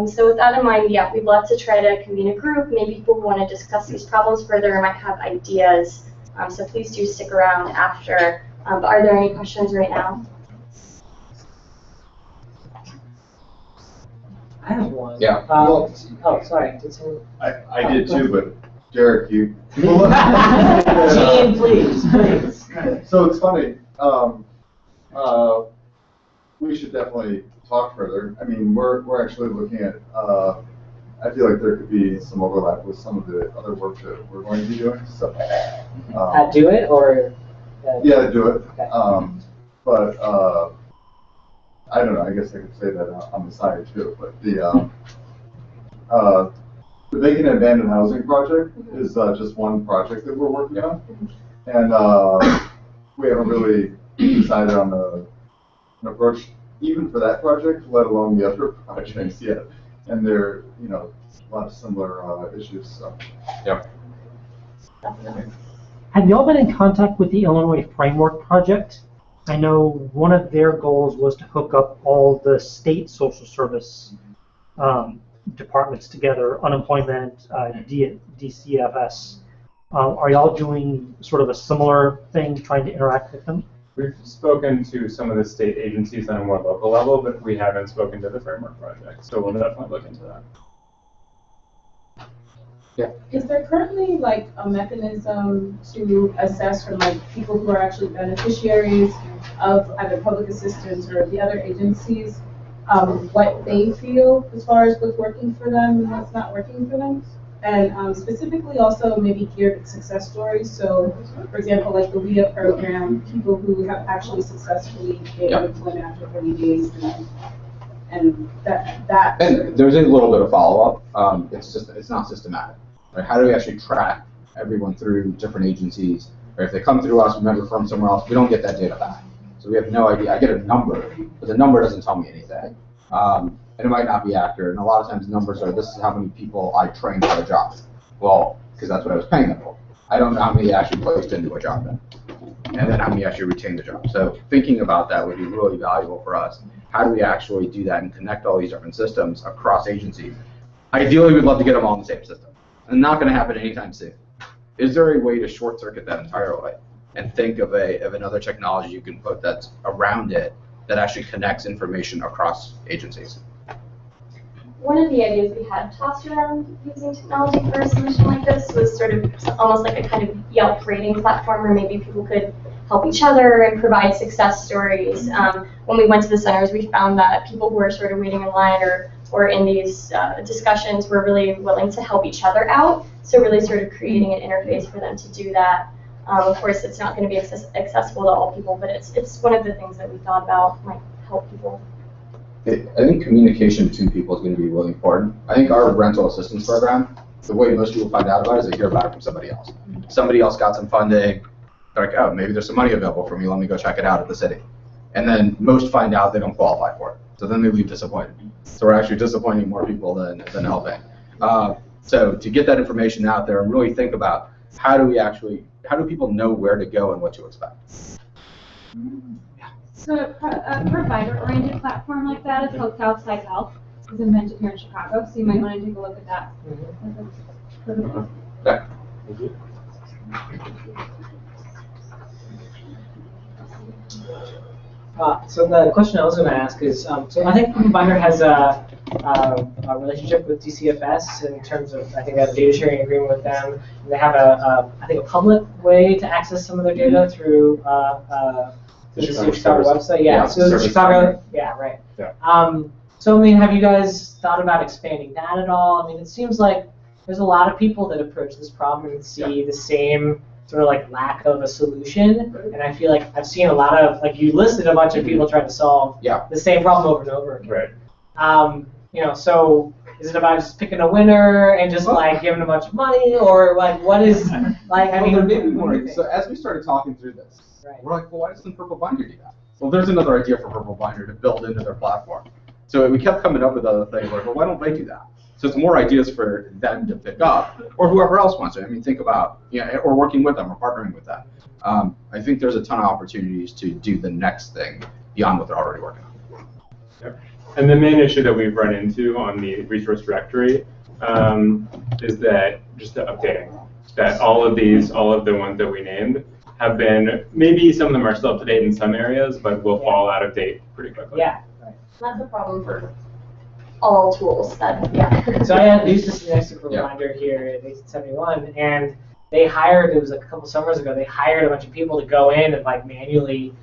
So with that in mind, yeah, we'd love to try to convene a group. Maybe people who want to discuss these problems further might have ideas. So please do stick around after. But are there any questions right now? I have one. Yeah. Oh, sorry. I did too, but Derek, you. Gene, please. So it's funny. We should definitely talk further. I mean, we're actually looking at. I feel like there could be some overlap with some of the other work that we're going to be doing. So. Do it or. Yeah, do it. Okay. But. I don't know. I guess I could say that on the side too. But the Vacant and Abandoned Housing project is just one project that we're working on, and we haven't really decided on an approach even for that project, let alone the other projects yet. And there, a lot of similar issues. So. Yep. Have y'all been in contact with the Illinois Framework Project? I know one of their goals was to hook up all the state social service departments together, unemployment, DCFS. Are y'all doing sort of a similar thing, trying to interact with them? We've spoken to some of the state agencies on a more local level, but we haven't spoken to the Framework Project, so we'll definitely look into that. Yeah. Is there currently like a mechanism to assess from like people who are actually beneficiaries of either public assistance or the other agencies, what they feel as far as what's working for them and what's not working for them? And specifically also maybe geared success stories. So for example, like the WIA program, people who have actually successfully gained employment after 30 days and that. And there's a little bit of follow-up. It's not systematic. Right? How do we actually track everyone through different agencies? Or if they come through us, remember from somewhere else, we don't get that data back. So we have no idea. I get a number, but the number doesn't tell me anything. And it might not be accurate. And a lot of times numbers are, this is how many people I trained for a job. Well, because that's what I was paying them for. I don't know how many actually placed into a job then. And then how many actually retained the job. So thinking about that would be really valuable for us. How do we actually do that and connect all these different systems across agencies? Ideally, we'd love to get them all in the same system. And not going to happen anytime soon. Is there a way to short circuit that entirely and think of another technology you can put that's around it that actually connects information across agencies? One of the ideas we had tossed around using technology for a solution like this was sort of almost like a kind of Yelp rating platform where maybe people could help each other and provide success stories. When we went to the centers, we found that people who were sort of waiting in line or in these discussions were really willing to help each other out. So really sort of creating an interface for them to do that. Of course, it's not going to be accessible to all people, but it's one of the things that we thought about might help people. I think communication between people is going to be really important. I think our rental assistance program, the way most people find out about it is they hear about it from somebody else. Somebody else got some funding. They're like, oh, maybe there's some money available for me. Let me go check it out at the city. And then most find out they don't qualify for it. So then they leave disappointed. So we're actually disappointing more people than helping. So to get that information out there and really think about how do people know where to go and what to expect? So a provider-oriented platform like that is called Southside Health. It was invented here in Chicago, so you might want to take a look at that. Okay. So the question I was going to ask is, so I think Binder has a relationship with DCFS in terms of, I think they have a data sharing agreement with them. And they have I think a public way to access some of their data through the Chicago website. Yeah, so Chicago, yeah, right. Yeah. So I mean, have you guys thought about expanding that at all? I mean, it seems like there's a lot of people that approach this problem and see the same sort of like lack of a solution, and I feel like I've seen a lot of, like you listed a bunch of people trying to solve the same problem over and over again. Right. You know, so is it about just picking a winner and just like giving a bunch of money, or like what is like? I mean, there may be more. So as we started talking through this, we're like, well, why doesn't Purple Binder do that? Well, there's another idea for Purple Binder to build into their platform. So we kept coming up with other things like, well, why don't they do that? So it's more ideas for them to pick up, or whoever else wants to. I mean, think about, or working with them or partnering with them. I think there's a ton of opportunities to do the next thing beyond what they're already working on. Yep. And the main issue that we've run into on the resource directory is that just the updating. That all of the ones that we named have been, maybe some of them are still up to date in some areas, but will fall out of date pretty quickly. Yeah, right. That's a problem for all tools. So I used to sit next to Purple Binder here at 1871, and they hired, it was a couple summers ago, they hired a bunch of people to go in and like manually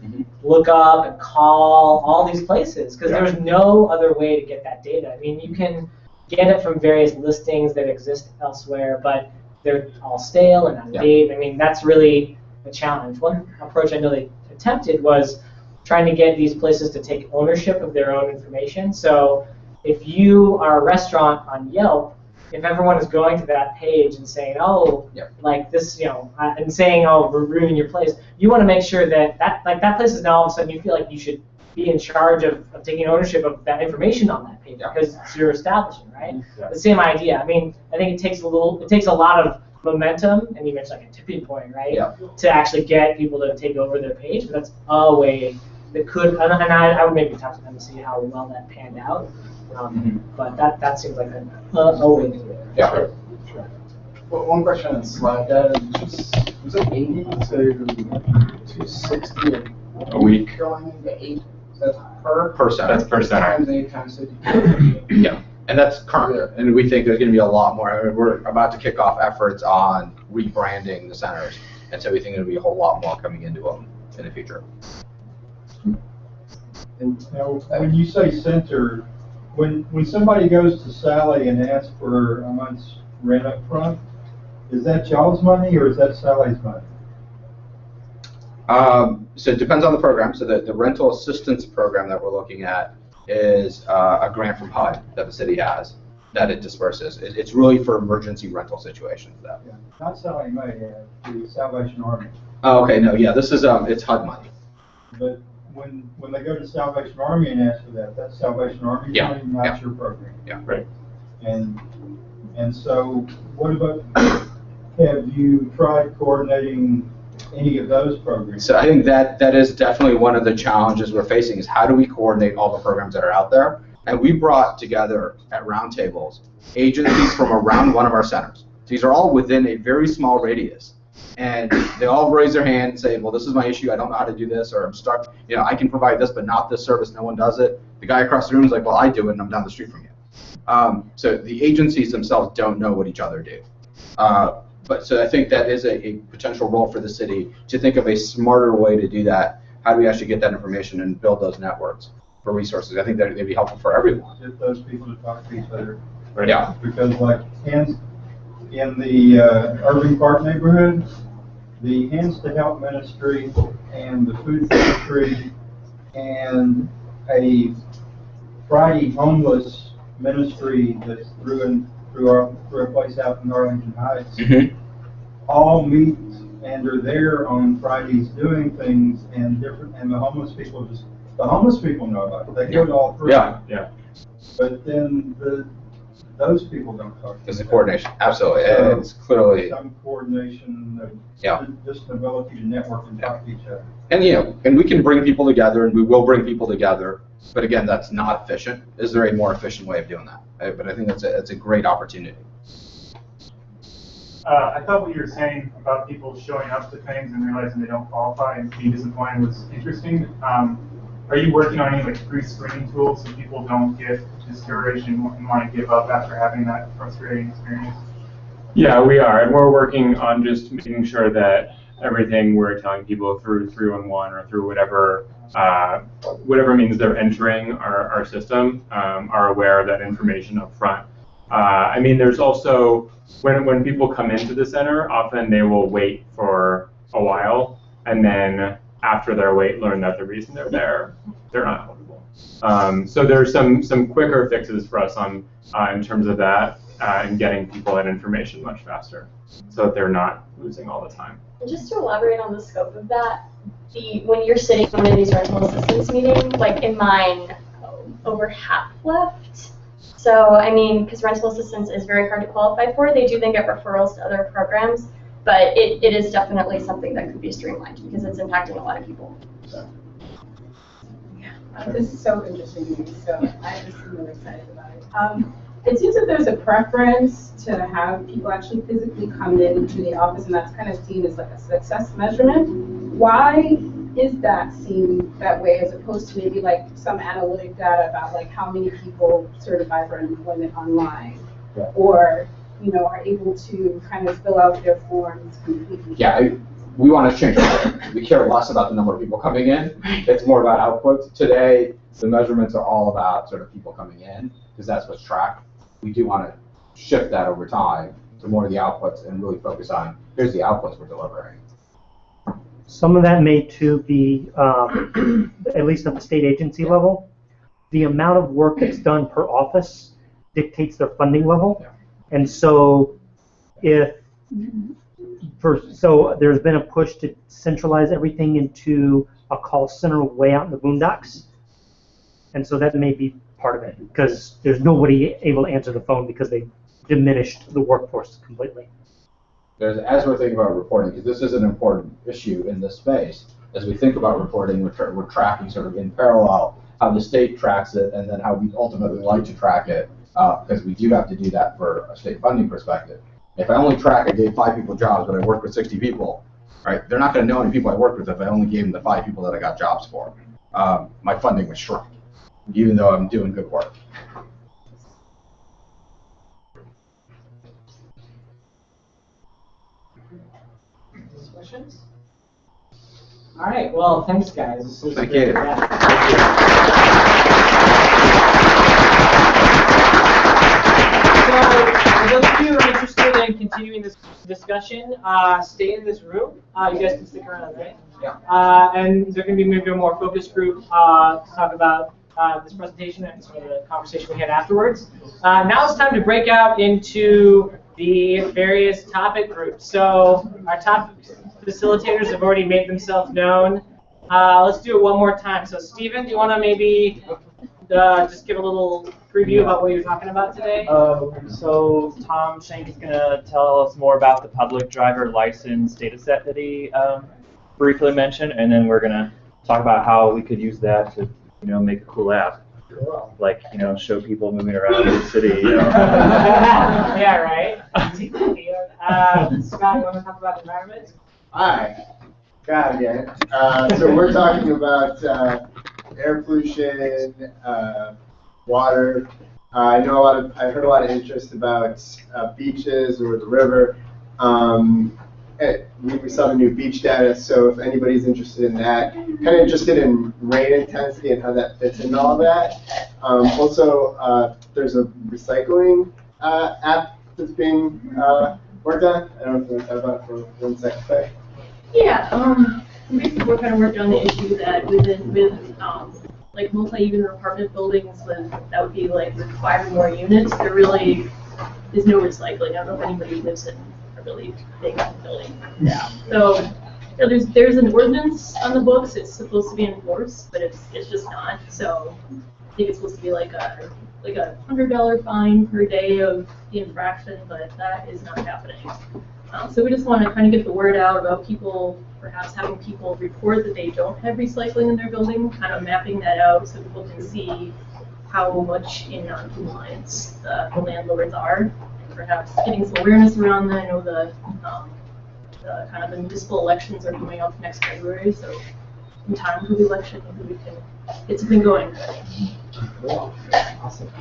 look up and call all these places, because there was no other way to get that data. I mean, you can get it from various listings that exist elsewhere, but they're all stale and out of date. I mean, that's really a challenge. One approach I know they attempted was trying to get these places to take ownership of their own information. So if you are a restaurant on Yelp, if everyone is going to that page and saying, oh, like this, and saying, oh, we're ruining your place, you want to make sure that that place is now all of a sudden you feel like you should be in charge of taking ownership of that information on that page because it's your establishment, right? The same idea. I mean, I think it takes a lot of momentum, and you mentioned like a tipping point, right? To actually get people to take over their page, but that's a way that could, and I would maybe talk to them to see how well that panned out. But that seems like a way to do it. Yeah, sure. Well, one question on slide data, was it 80 to 260 a week? Going into 8, that's per center. That's per center. Times 8 times 50. Yeah, and that's current. And we think there's going to be a lot more. I mean, we're about to kick off efforts on rebranding the centers, and so we think there'll be a whole lot more coming into them in the future. And when you say center, when somebody goes to Sally and asks for a month's rent up front, is that y'all's money or is that Sally's money? So it depends on the program. So the rental assistance program that we're looking at is a grant from HUD that the city has that it disperses. It's really for emergency rental situations, though. Yeah. Not Sally Mae, the Salvation Army. Oh, okay, no, yeah, this is, it's HUD money. But when they go to Salvation Army and ask for that, that's Salvation Army Yeah, money, not yeah. your program. Yeah, right. And so, what about, have you tried coordinating any of those programs? So I think that is definitely one of the challenges we're facing is how do we coordinate all the programs that are out there? And we brought together at roundtables agencies from around one of our centers. These are all within a very small radius. And they all raise their hand and say, well, this is my issue. I don't know how to do this, or I'm stuck. You know, I can provide this, but not this service. No one does it. The guy across the room is like, well, I do it, and I'm down the street from you. So the agencies themselves don't know what each other do. But so I think that is a potential role for the city to think of a smarter way to do that. How do we actually get that information and build those networks for resources? I think that they'd be helpful for everyone. Get those people to talk to each other. Right. Yeah. Because like in the Irving Park neighborhood, the Hands to Help ministry and the food ministry and a Friday homeless ministry that's through a place out in Arlington Heights, all meet and are there on Fridays doing things, and the homeless people know about it. They go to all three. Yeah, yeah. But then those people don't talk. There's a coordination, absolutely. So it's clearly some coordination of just an ability to network and talk to each other. And and we can bring people together, and we will bring people together. But again, that's not efficient. Is there a more efficient way of doing that? But I think that's a great opportunity. I thought what you were saying about people showing up to things and realizing they don't qualify and being disappointed was interesting. Are you working on any like pre-screening tools so people don't get discouraged and want to give up after having that frustrating experience? Yeah, we are, and we're working on just making sure that everything we're telling people through 311 or through whatever means they're entering our system are aware of that information up front. I mean, there's also, when people come into the center, often they will wait for a while, and then after their wait, learn that the reason they're there, they're not eligible. So there's some quicker fixes for us on in terms of that and getting people that information much faster, so that they're not losing all the time. Just to elaborate on the scope of that, when you're sitting in one of these rental assistance meetings, like in mine, over half left. So, I mean, because rental assistance is very hard to qualify for, they do then get referrals to other programs, but it is definitely something that could be streamlined because it's impacting a lot of people. So. This is so interesting to me, so I'm just really excited about it. It seems that there's a preference to have people actually physically come into the office, and that's kind of seen as like a success measurement. Why is that seen that way, as opposed to maybe like some analytic data about like how many people certify for unemployment online, or are able to kind of fill out their forms completely? Yeah, we want to change it. We care less about the number of people coming in. It's more about outputs. Today, the measurements are all about sort of people coming in, because that's what's tracked. We do want to shift that over time to more of the outputs and really focus on, here's the outputs we're delivering. Some of that may too be, at least at the state agency level, the amount of work that's done per office dictates their funding level. And so so there's been a push to centralize everything into a call center way out in the boondocks. And so that may be part of it, because there's nobody able to answer the phone because they diminished the workforce completely. As we're thinking about reporting, because this is an important issue in this space, as we think about reporting, we're tracking sort of in parallel how the state tracks it and then how we ultimately like to track it, because we do have to do that for a state funding perspective. If I only track, I gave 5 people jobs, but I worked with 60 people, right? They're not going to know any people I worked with if I only gave them the 5 people that I got jobs for. My funding was shrunk, even though I'm doing good work. Questions? All right. Well, thanks, guys. Thank you. So, for those of you who are interested in continuing this discussion, stay in this room. You guys can stick around, right? Yeah. And there's going to be maybe a more focused group to talk about this presentation and some of the conversation we had afterwards. Now it's time to break out into the various topic groups. So our top facilitators have already made themselves known. Let's do it one more time. So Stephen, do you want to maybe just give a little preview about what you're talking about today? So Tom Schenk is going to tell us more about the public driver license data set that he briefly mentioned, and then we're going to talk about how we could use that to, make a cool app. Like, show people moving around the city. Yeah, right. Scott, you want to talk about environment? Hi. God again. So we're talking about air pollution, water. I heard a lot of interest about beaches or the river. We saw the new beach data, so if anybody's interested in that, kind of interested in rain intensity and how that fits into all that. Also, there's a recycling app that's being worked on. I don't know if you want to talk about it for 1 second. Yeah, basically we're kind of working on the issue that with like multi-unit apartment buildings that would be like with 5 or more units, there really is no recycling. I don't know if anybody lives in a really big building. Yeah. So there's an ordinance on the books. It's supposed to be enforced, but it's just not. So I think it's supposed to be like a $100 fine per day of the infraction, but that is not happening. So we just want to kind of get the word out about people, perhaps having people report that they don't have recycling in their building, kind of mapping that out so people can see how much in non-compliance the landlords are, and perhaps getting some awareness around that. I know the kind of the municipal elections are coming up next February, so in time for the election, maybe we can get something going. Cool. Awesome.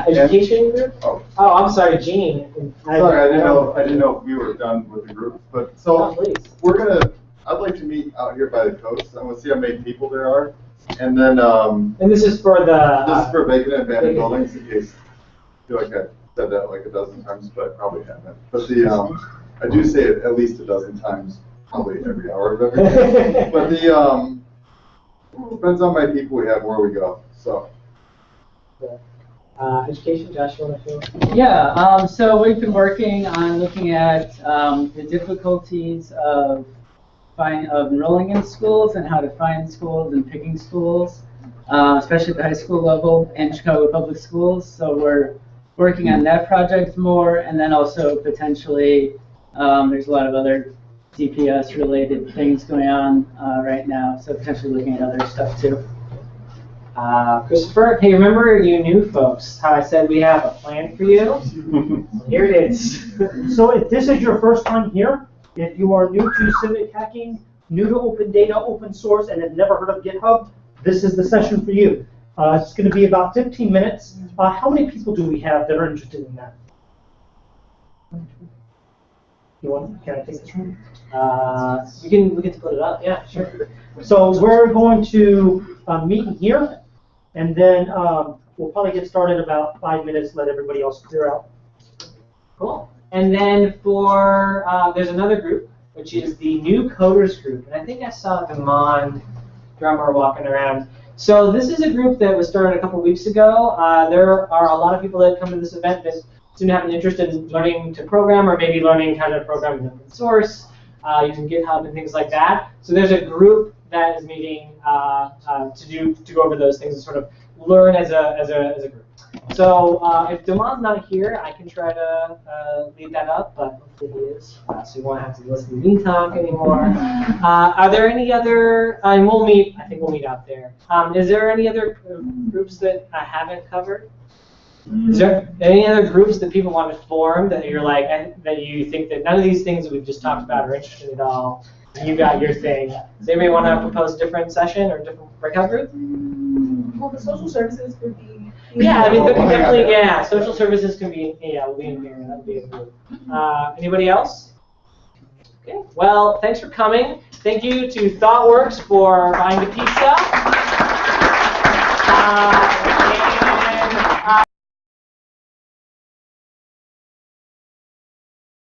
Education group? Oh, I'm sorry, Gene. Sorry, I didn't know if we were done with the group, but so I'd like to meet out here by the coast. I want to see how many people there are, and then. And this is for the. This is for vacant and abandoned buildings. In case I feel like I said that like a dozen times, but I probably haven't. But I do say it at least a dozen times, probably every hour of every day. But depends on how many people we have, where we go. So. Education, Josh, you want to feel? Yeah, so we've been working on looking at the difficulties of enrolling in schools and how to find schools and picking schools, especially at the high school level in Chicago Public Schools. So we're working on that project more, and then also potentially there's a lot of other DPS related things going on right now, so potentially looking at other stuff too. Christopher, hey, remember you new folks, how I said we have a plan for you? Here it is. So if this is your first time here, if you are new to civic hacking, new to open data, open source, and have never heard of GitHub, this is the session for you. It's going to be about 15 minutes. How many people do we have that are interested in that? Can I take this one? We can split it up, yeah, sure. So we're going to meet here, and then we'll probably get started about 5 minutes, let everybody else clear out. Cool. And then for, there's another group, which is the New Coders group. And I think I saw Damon Drummer walking around. So this is a group that was started a couple weeks ago. There are a lot of people that come to this event that seem to have an interest in learning to program, or maybe learning how to program in open source, using GitHub and things like that. So there's a group that is meeting to go over those things and sort of learn as a group. So if Damon's not here, I can try to lead that up, but hopefully he is. So you won't have to listen to me talk anymore. Are there any other? And we'll meet. I think we'll meet out there. Is there any other groups that I haven't covered? Is there any other groups that people want to form that you're like that you think that none of these things that we've just talked about are interesting at all? You got your thing. Does anybody want to propose a different session or a different breakout group? Well, the social services would be. Yeah, I mean, definitely, yeah. Social services can be, we'll be in here. That'll be a group. Anybody else? Okay. Well, thanks for coming. Thank you to ThoughtWorks for buying the pizza.